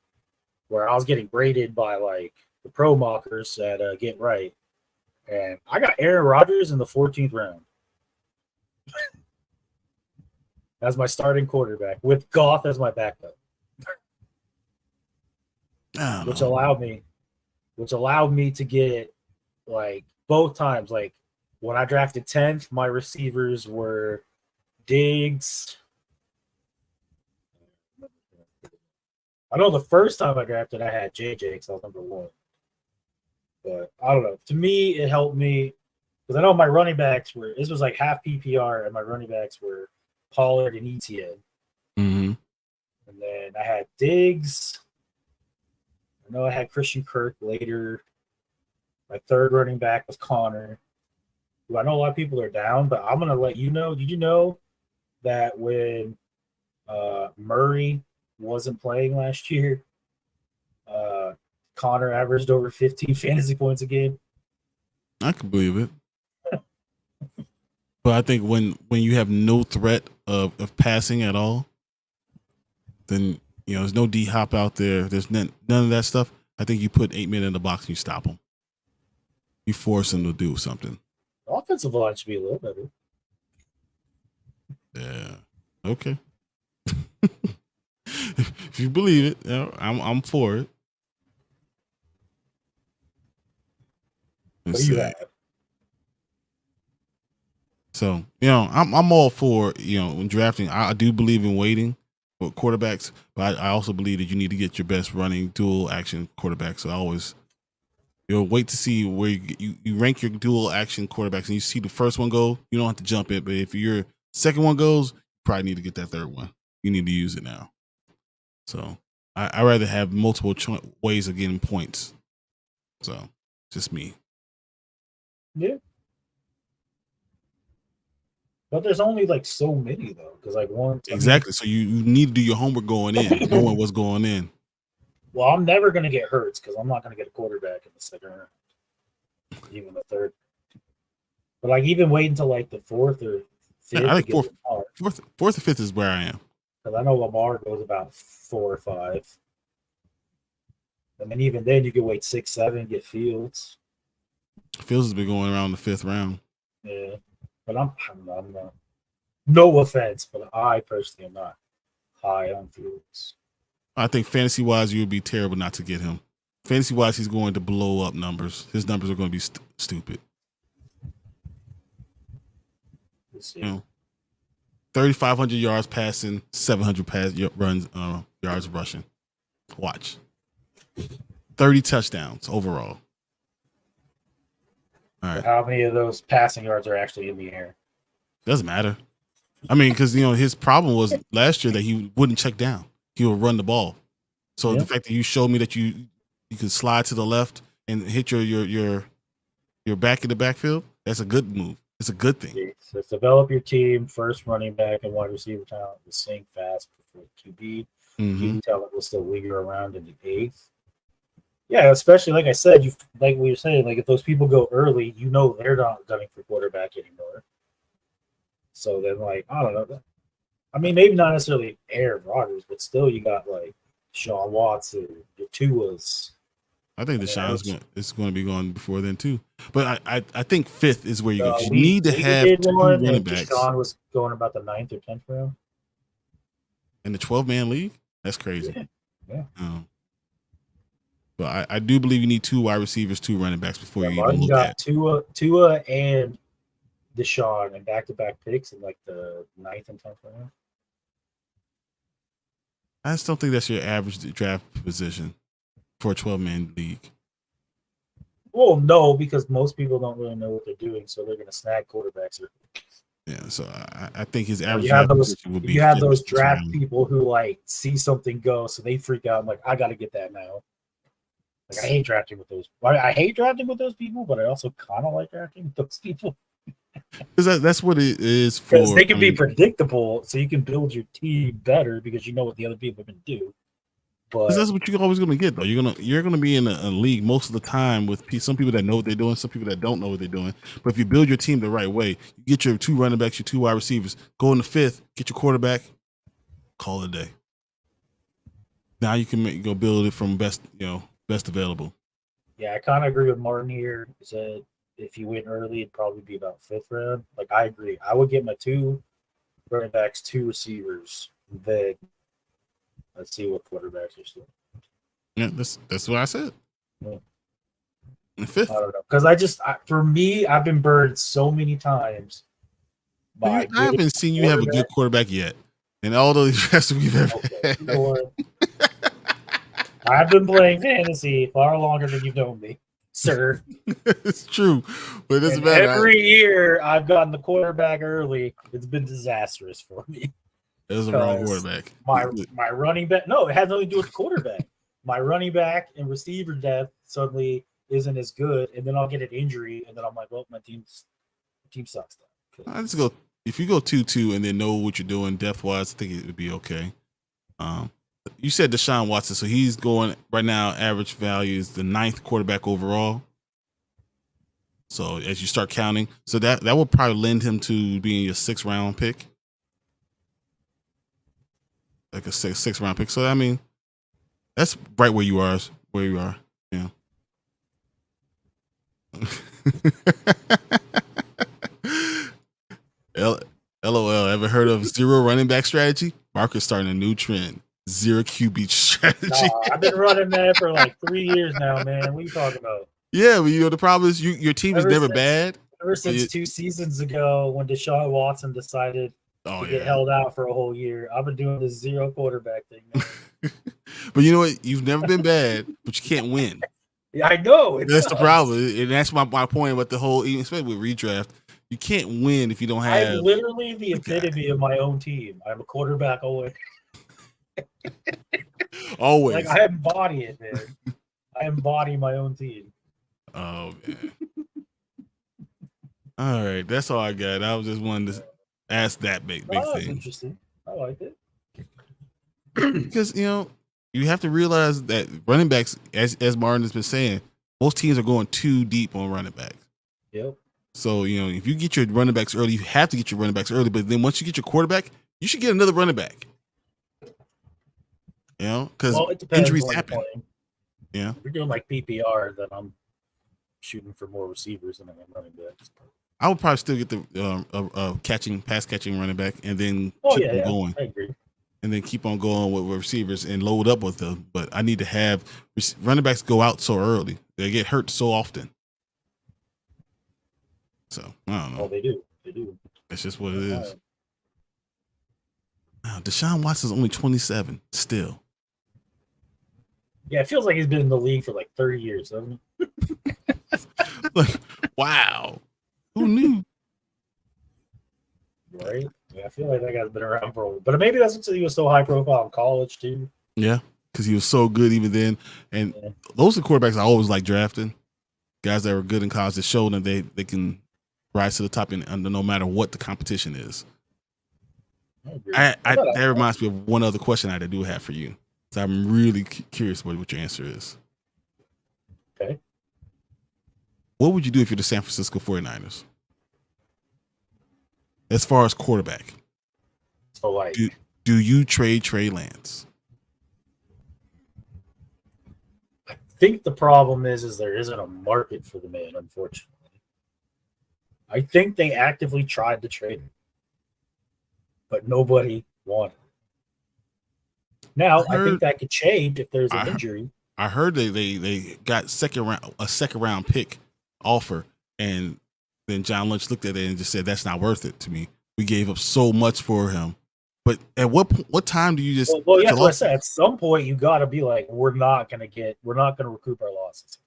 where I was getting graded by like the pro mockers at Get Right, and I got Aaron Rodgers in the 14th round as my starting quarterback with Goff as my backup, which allowed me to get like both times. Like when I drafted 10th, my receivers were Diggs. I know the first time I drafted, I had JJ because I was number 1. But I don't know. To me, it helped me because I know my running backs this was like half PPR, and my running backs were Pollard and Etienne. Mm-hmm. And then I had Diggs. I know I had Christian Kirk later. My third running back was Connor, who I know a lot of people are down, but I'm going to let you know. Did you know that when Murray wasn't playing last year, Connor averaged over 15 fantasy points a game? I can believe it. But I think when you have no threat of passing at all, then there's no D hop out there. There's none of that stuff. I think you put 8 men in the box and you stop them. You force them to do something. The offensive line should be a little better. Yeah. Okay. If you believe it, I'm for it. What do you have? So, I'm all for, when drafting, I do believe in waiting for quarterbacks, but I also believe that you need to get your best running dual action quarterback. So I always, wait to see where you rank your dual action quarterbacks and you see the first one go, you don't have to jump it. But if your second one goes, you probably need to get that third one. You need to use it now. So I rather have multiple ways of getting points. So just me. Yeah. But there's only like so many though, because like one. Exactly. So you need to do your homework going in, knowing what's going in. Well, I'm never going to get Hurts because I'm not going to get a quarterback in the second round, even the third. But like even wait until like the fourth or fifth. Yeah, I think fourth or fifth is where I am. Because I know Lamar goes about 4 or 5. And then even then you can wait 6, 7, get Fields. Fields has been going around the 5th round. Yeah. But I'm not. No offense, but I personally am not high on Fields. I think fantasy-wise, you would be terrible not to get him. Fantasy-wise, he's going to blow up numbers. His numbers are going to be stupid. Let's see. 3,500 yards passing, 700 yards rushing. Watch. 30 touchdowns overall. All right. How many of those passing yards are actually in the air? Doesn't matter. I mean, because his problem was last year that he wouldn't check down. He would run the ball. So the fact that you showed me that you could slide to the left and hit your back in the backfield, that's a good move. It's a good thing. So develop your team, first running back and wide receiver talent, the same fast before QB. QB talent will still linger around in the 8th. Yeah, especially like I said, like we were saying, like if those people go early, they're not gunning for quarterback anymore. So then, like, I don't know. I mean, maybe not necessarily Aaron Rodgers, but still, you got like Sean Watson, your Tuas. I think Deshaun's going to be going before then too. But I think 5th is where you need to have 2 running backs. Deshaun was going about the 9th or 10th round in the 12-man league. That's crazy. Yeah. But I do believe you need 2 wide receivers, 2 running backs before you even look at Tua and Deshaun and back-to-back picks in like the 9th and 10th round. I just don't think that's your average draft position for a 12-man league. Well, no, because most people don't really know what they're doing, so they're going to snag quarterbacks. Yeah, so I think his average position would be. You have those draft people who like see something go, so they freak out. I'm like, I got to get that now. Like, I hate drafting with those. I hate drafting with those people, but I also kind of like drafting with those people. Because that's what it is for. Because they can be predictable, so you can build your team better because you know what the other people can do. But that's what you're always going to get, though. You're gonna be in a league most of the time with some people that know what they're doing, some people that don't know what they're doing. But if you build your team the right way, you get your 2 running backs, your 2 wide receivers, go in the 5th, get your quarterback, call it a day. Now you can go build it from best available. Yeah, I kind of agree with Martin here. He said if you went early, it'd probably be about 5th round. Like, I agree. I would get my 2 running backs, 2 receivers, then let's see what quarterbacks are still. Yeah, that's what I said. Yeah. In the 5th. I don't know. Because for me, I've been burned so many times. I haven't seen you have a good quarterback yet. In all those drafts we've ever had. You know what? I've been playing fantasy far longer than you've known me, sir. It's true, but it doesn't matter. Every year I've gotten the quarterback early. It's been disastrous for me. It was the wrong quarterback. My running back. No, it has nothing to do with the quarterback. My running back and receiver depth suddenly isn't as good, and then I'll get an injury, and then I'm like, well, my team sucks. I just go. If you go 2-2 and then know what you're doing depth wise, I think it would be okay. You said Deshaun Watson, so he's going right now. Average value is the 9th quarterback overall. So as you start counting, so that will probably lend him to being your 6th round pick, like a 6th round pick. So I mean, that's right where you are. Yeah. LOL. Ever heard of 0 running back strategy? Marcus starting a new trend. 0 QB strategy. Nah, I've been running that for like 3 years now, man. What are you talking about? Yeah, but the problem is your team is never bad. Ever since 2 seasons ago when Deshaun Watson decided to get held out for a whole year, I've been doing this 0 quarterback thing, man. But you know what? You've never been bad, but you can't win. Yeah, I know. That's the problem. And that's my point about the whole, especially with redraft. You can't win if you don't have. I'm literally the epitome of my own team. I'm a quarterback away. Always. Like, I embody it, man. I embody my own team. Oh, man. All right. That's all I got. I was just wanting to ask that big That's thing. Interesting. I like it. Because, you have to realize that running backs, as Martin has been saying, most teams are going too deep on running backs. Yep. So, if you get your running backs early, you have to get your running backs early. But then once you get your quarterback, you should get another running back. Because injuries happen. Yeah. If you're doing like PPR, then I'm shooting for more receivers than I'm running backs. I would probably still get the pass catching running back, and then keep on going. I agree. And then keep on going with receivers and load up with them. But I need to have running backs go out so early; they get hurt so often. So I don't know. Oh, they do. They do. That's just what it is. Wow, Deshaun Watson's only 27 still. Yeah, it feels like he's been in the league for like 30 years, doesn't Like, wow. Who knew? Right? Yeah, I feel like that guy's been around for a while. But maybe that's because he was so high profile in college, too. Yeah, because he was so good even then. And those are quarterbacks I always like drafting. Guys that were good in college that showed that they can rise to the top under no matter what the competition is. That reminds me of one other question I do have for you. So I'm really curious what your answer is. Okay. What would you do if you're the San Francisco 49ers? as far as quarterback. So, like, do you trade Trey Lance? I think the problem is there isn't a market for the man, unfortunately. I think they actively tried to trade him, but nobody wanted him. Now, I think that could change if there's an injury. I heard they got a second round pick offer, and then John Lynch looked at it and just said, "That's not worth it to me. We gave up so much for him." But at what time do you just? Well, yeah, that's what I said. At some point, you got to be like, we're not going to recoup our losses.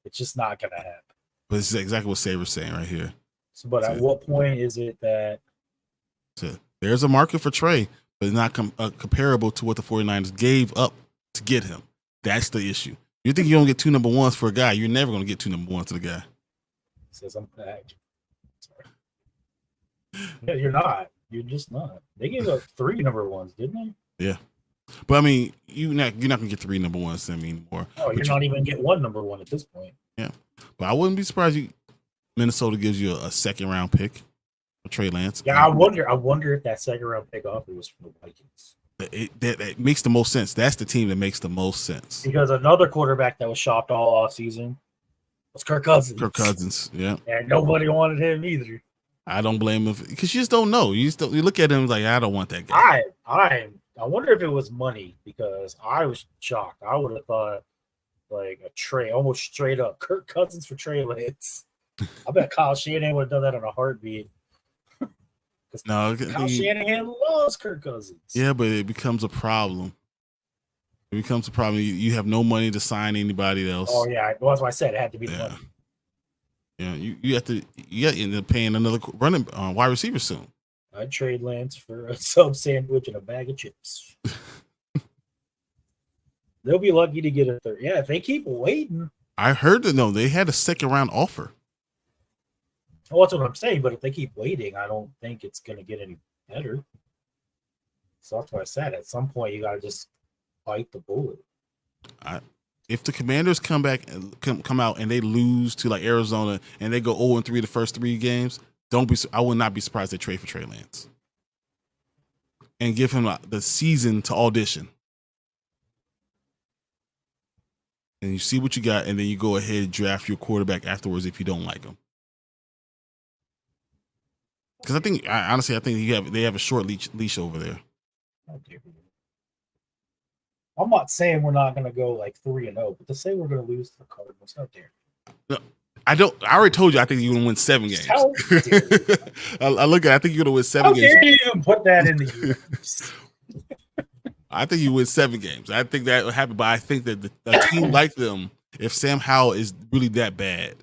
It's just not going to happen. But this is exactly what Saber's saying right here. So, but at what point is it that there's a market for Trey, but it's not comparable to what the 49ers gave up to get him? That's the issue. You think you're going to get 2 number ones for a guy, you're never going to get 2 number ones to the guy. Says I'm back. Sorry. Yeah, you're not. You're just not. They gave up 3 number ones, didn't they? Yeah. But I mean, you're not going to get 3 number ones anymore. Oh, you're not even get 1 number one at this point. Yeah. But I wouldn't be surprised Minnesota gives you a second round pick for Trey Lance. Yeah, I wonder if that second round pick offer was from the Vikings. It makes the most sense. That's the team that makes the most sense. Because another quarterback that was shopped all offseason was Kirk Cousins. Kirk Cousins, yeah. And nobody wanted him either. I don't blame him because you just don't know. You look at him like, I don't want that guy. I wonder if it was money because I was shocked. I would have thought like a trade, almost straight up Kirk Cousins for Trey Lance. I bet Kyle Shanahan would have done that in a heartbeat. No, Kyle Shanahan loves Kirk Cousins. Yeah, but it becomes a problem. It becomes a problem. You have no money to sign anybody else. Oh yeah, that's why I said it had to be the money. Yeah, you have to end up paying another running wide receiver soon. I'd trade Lance for a sub sandwich and a bag of chips. They'll be lucky to get a third. Yeah, if they keep waiting. I heard that they had a second round offer. Well, that's what I'm saying. But if they keep waiting, I don't think it's going to get any better. So that's why I said at some point you got to just bite the bullet. If the Commanders come out and they lose to like Arizona and they go 0-3 the first 3 games, I would not be surprised they trade for Trey Lance and give him the season to audition. And you see what you got, and then you go ahead and draft your quarterback afterwards if you don't like him. Because I think they have a short leash over there. I'm not saying we're not going to go like 3-0, but to say we're going to lose to the Cardinals, how dare you? No, I don't. I already told you. I think you're going to win 7 games. I look at. I think you're going to win 7 games. How dare you even put that in the universe? I think you win 7 games. I think that will happen, but I think that a team like them, if Sam Howell is really that bad,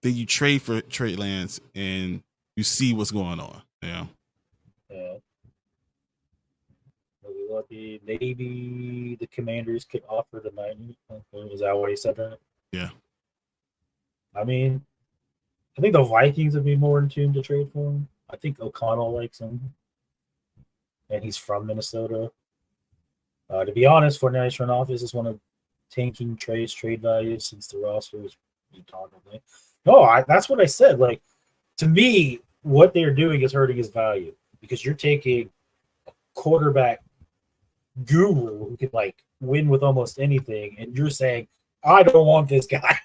then you trade for Trey Lance and you see what's going on. Yeah. Lucky. Maybe the Commanders could offer the 90. Is that why he said that? Yeah. I mean, I think the Vikings would be more in tune to trade for him. I think O'Connell likes him, and he's from Minnesota. To be honest, 49ers front office is one of tanking trade values since the roster is talking. No, that's what I said. Like, to me, what they're doing is hurting his value because you're taking a quarterback guru who can like win with almost anything, and you're saying, I don't want this guy.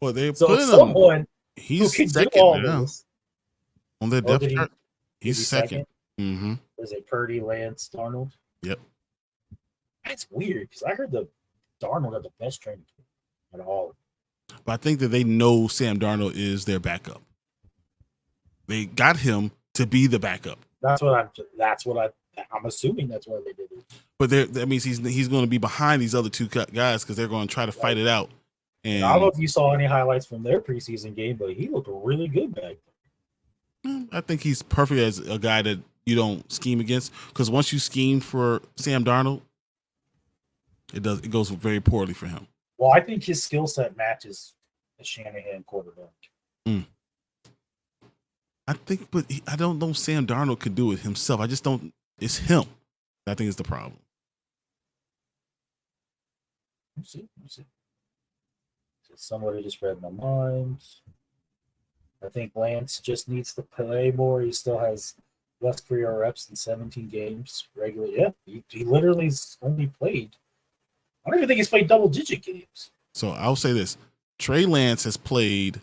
Well, they so put someone he's who can second do all now. This. On their depth chart. He's second. Mm-hmm. Is it Purdy, Lance, Darnold? Yep. That's weird because I heard the Darnold had the best training at all. But I think that they know Sam Darnold is their backup. They got him to be the backup. I'm assuming that's why they did it. But that means he's going to be behind these other 2 guys because they're going to try to fight it out. And I don't know if you saw any highlights from their preseason game, but he looked really good back there. I think he's perfect as a guy that you don't scheme against because once you scheme for Sam Darnold, it goes very poorly for him. Well, I think his skill set matches the Shanahan quarterback. I think, but I don't know Sam Darnold could do it himself. I just don't. It's him. I think is the problem. We'll see. Somebody just read my mind. I think Lance just needs to play more. He still has less career reps than 17 games regularly. Yeah, he literally's only played. I don't even think he's played double-digit games. So I'll say this: Trey Lance has played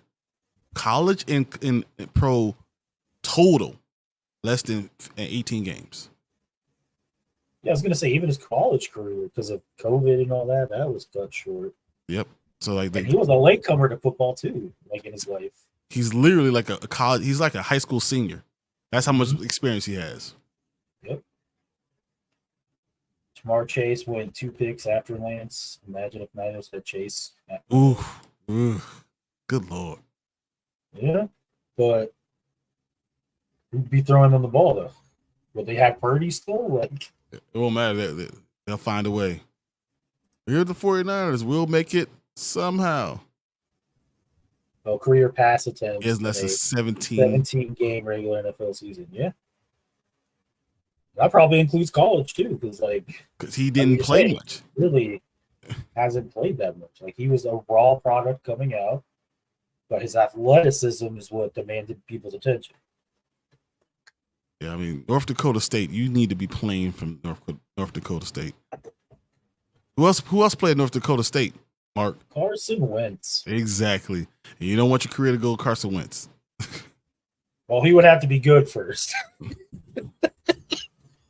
college and pro total less than 18 games. Yeah, I was gonna say even his college career because of COVID and all that was cut short. Yep. So like, and he was a latecomer to football too, like in his life. He's literally like a college. He's like a high school senior. That's how much experience he has. Yep. Jamar Chase went 2 picks after Lance. Imagine if Niners had Chase. Ooh, good Lord. Yeah, but who'd be throwing them the ball though? Would they have Purdy still? Like, it won't matter. They'll find a way. Here the 49ers will make it somehow. No career pass attempts. He has less than 17 game regular NFL season. Yeah. That probably includes college too, because he didn't play much. Really hasn't played that much. Like he was a raw product coming out, but his athleticism is what demanded people's attention. Yeah, I mean, North Dakota State, you need to be playing from North Dakota State. Who else played North Dakota State, Mark? Carson Wentz. Exactly. And you don't want your career to go Carson Wentz. Well, he would have to be good first.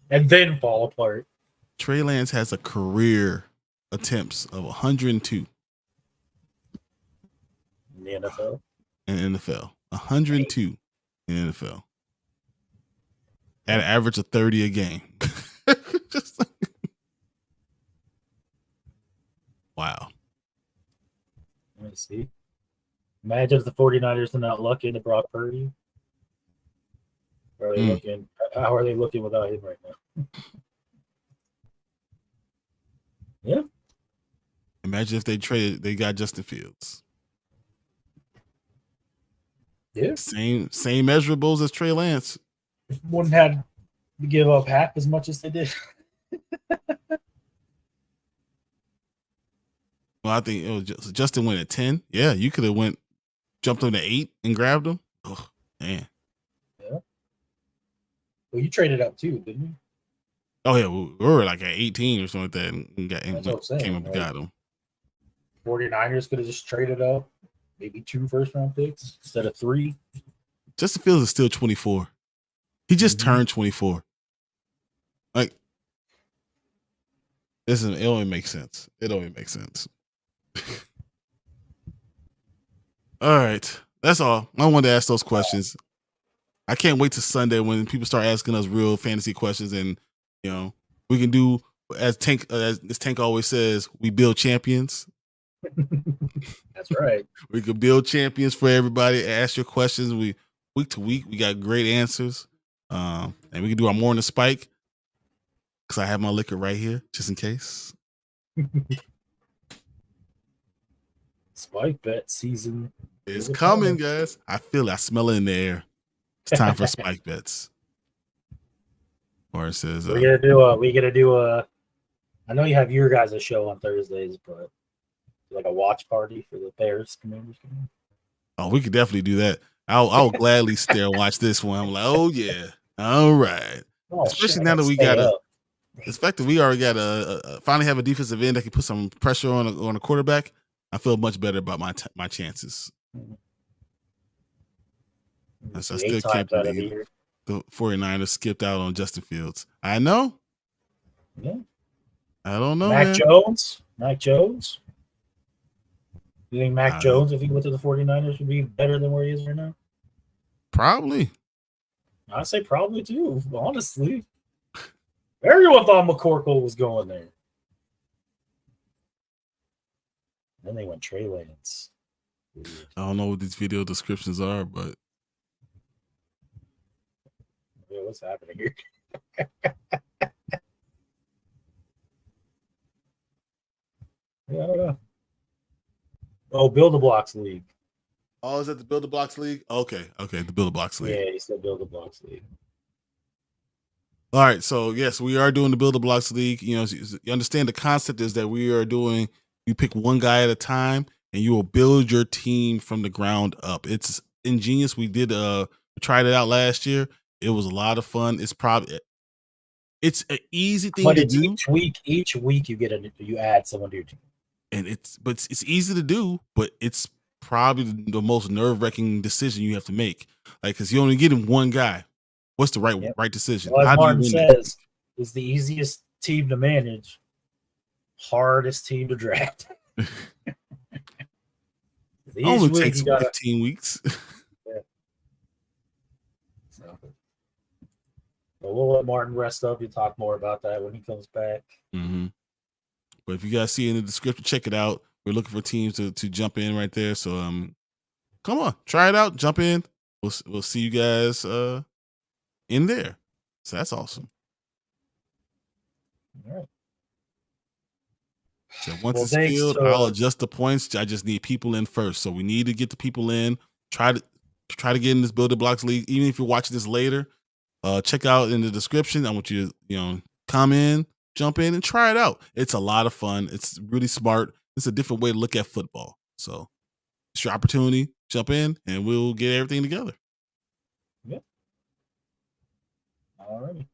And then fall apart. Trey Lance has a career attempts of 102. In the NFL? In the NFL. 102 in the NFL. At an average of 30 a game. Wow. Let me see. Imagine if the 49ers are not lucky into Brock Purdy. How are they looking without him right now? Yeah. Imagine if they got Justin Fields. Yeah. Same measurables as Trey Lance. Wouldn't have to give up half as much as they did. Well, I think it was Justin went at 10. Yeah, you could have jumped him to 8 and grabbed him. Oh, man. Yeah. Well, you traded up too, didn't you? Oh, yeah. We were like at 18 or something like that and came up and got him. 49ers could have just traded up maybe 2 first-round picks instead of 3. Justin Fields is still 24. He just turned 24. Like, it only makes sense. It only makes sense. All right. That's all. I wanted to ask those questions. I can't wait to Sunday when people start asking us real fantasy questions, and we can do as Tank always says, we build champions. That's right. We can build champions for everybody. Ask your questions. Week to week, we got great answers. And we can do our morning spike because I have my liquor right here, just in case. Spike bet season is coming, guys. I feel it. I smell it in the air. It's time for spike bets. Or it says we gotta do a I know you have your guys' show on Thursdays, but like a watch party for the Bears Commanders game. Oh, we could definitely do that. I'll gladly stay and watch this one. I'm like, oh yeah. All right. Especially now that we got the fact that we already got finally have a defensive end that can put some pressure on a quarterback. I feel much better about my chances. I still can't believe the 49ers skipped out on Justin Fields. I know. Yeah. I don't know. Mac Jones. You think Mac Jones, if he went to the 49ers, would be better than where he is right now? Probably. I'd say probably too, honestly. Everyone thought McCorkle was going there. Then they went Trey Lance. I don't know what these video descriptions are, but yeah, what's happening here? Yeah, I don't know. Oh, Build the Blocks League. Oh, is that the Build the Blocks League? Okay, the Build the Blocks League. Yeah, you said Build the Blocks League. All right, so yes, we are doing the Build the Blocks League. You understand the concept is that we are doing. You pick one guy at a time, and you will build your team from the ground up. It's ingenious. We tried it out last year. It was a lot of fun. It's an easy thing to do. Each week you add someone to your team. And it's easy to do, but it's probably the most nerve-wracking decision you have to make. Like, because you only get him one guy. What's the right decision? Well, as Martin says, it's the easiest team to manage, hardest team to draft. Only takes 15 weeks. Yeah. So, we'll let Martin rest up. He'll talk more about that when he comes back. Mm-hmm. But if you guys see in the description, check it out. We're looking for teams to jump in right there. So come on, try it out, jump in. We'll see you guys in there. So that's awesome. All right. So once it's filled, I'll adjust the points. I just need people in first. So we need to get the people in. Try to get in this Building Blocks League. Even if you're watching this later, check out in the description. I want you to come in, jump in, and try it out. It's a lot of fun. It's really smart. It's a different way to look at football. So it's your opportunity. Jump in, and we'll get everything together. Yep. All right.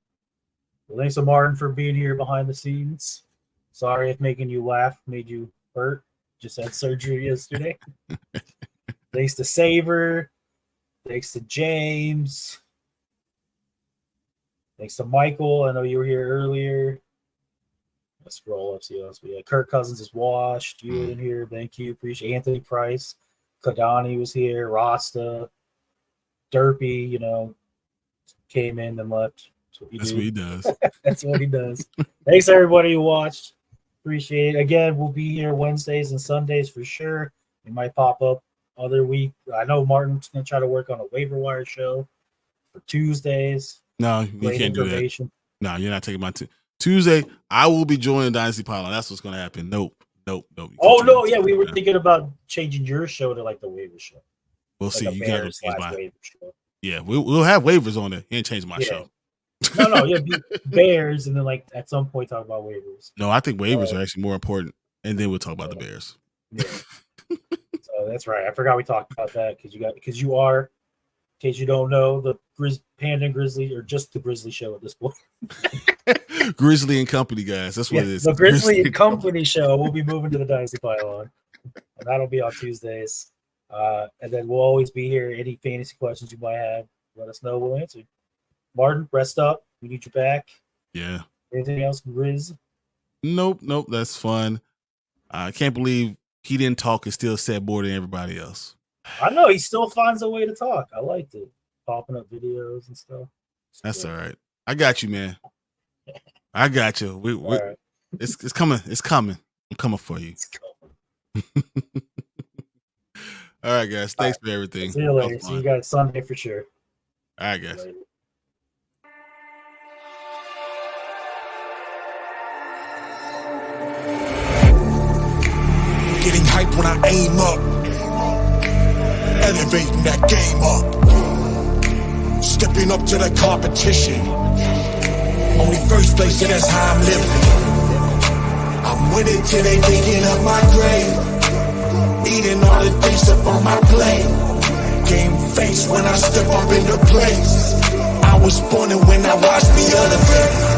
Well, thanks to Martin for being here behind the scenes. Sorry if making you laugh made you hurt. Just had surgery yesterday. Thanks to Saber. Thanks to James. Thanks to Michael. I know you were here earlier. Let's scroll up, see what else we had. Kirk Cousins is washed. You were in here. Thank you. Appreciate Anthony Price. Kadani was here. Rasta. Derpy, came in and left. That's what he does. That's what he does. Thanks, everybody who watched. Appreciate it. Again, we'll be here Wednesdays and Sundays for sure. We might pop up other week. I know Martin's going to try to work on a waiver wire show for Tuesdays. No, you can't do that. No, you're not taking my Tuesday. I will be joining Dynasty Pylon. That's what's going to happen. Nope. Oh, no. Yeah, we were thinking about changing your show to like the waiver show. We'll see. You got to change my show. Yeah, we'll have waivers on there. You ain't change my show. No, yeah, Bears, and then like at some point talk about waivers. No, I think waivers are actually more important, and then we'll talk about the Bears. Yeah, so that's right. I forgot we talked about that because you are, in case you don't know, the Panda and Grizzly, or just the Grizzly show at this point. Grizzly and Company, guys. That's what it is. The Grizzly and Company show. We'll be moving to the Dynasty Pylon, and that'll be on Tuesdays. And then we'll always be here. Any fantasy questions you might have, let us know. We'll answer. Martin, rest up. We need you back. Yeah. Anything else, Grizz? Nope. That's fun. I can't believe he didn't talk and still said more than everybody else. I know. He still finds a way to talk. I liked it. Popping up videos and stuff. That's all right. I got you, man. I got you. Right. It's coming. It's coming. I'm coming for you. It's coming. All right, guys. Thanks for everything. See you later. See you guys Sunday for sure. All right, guys. Getting hype when I aim up, elevating that game up, stepping up to the competition. Only first place, and that's how I'm living. I'm winning till they digging up my grave, eating all the things up on my plate. Game face when I step up into place. I was born and when I watched me elevate.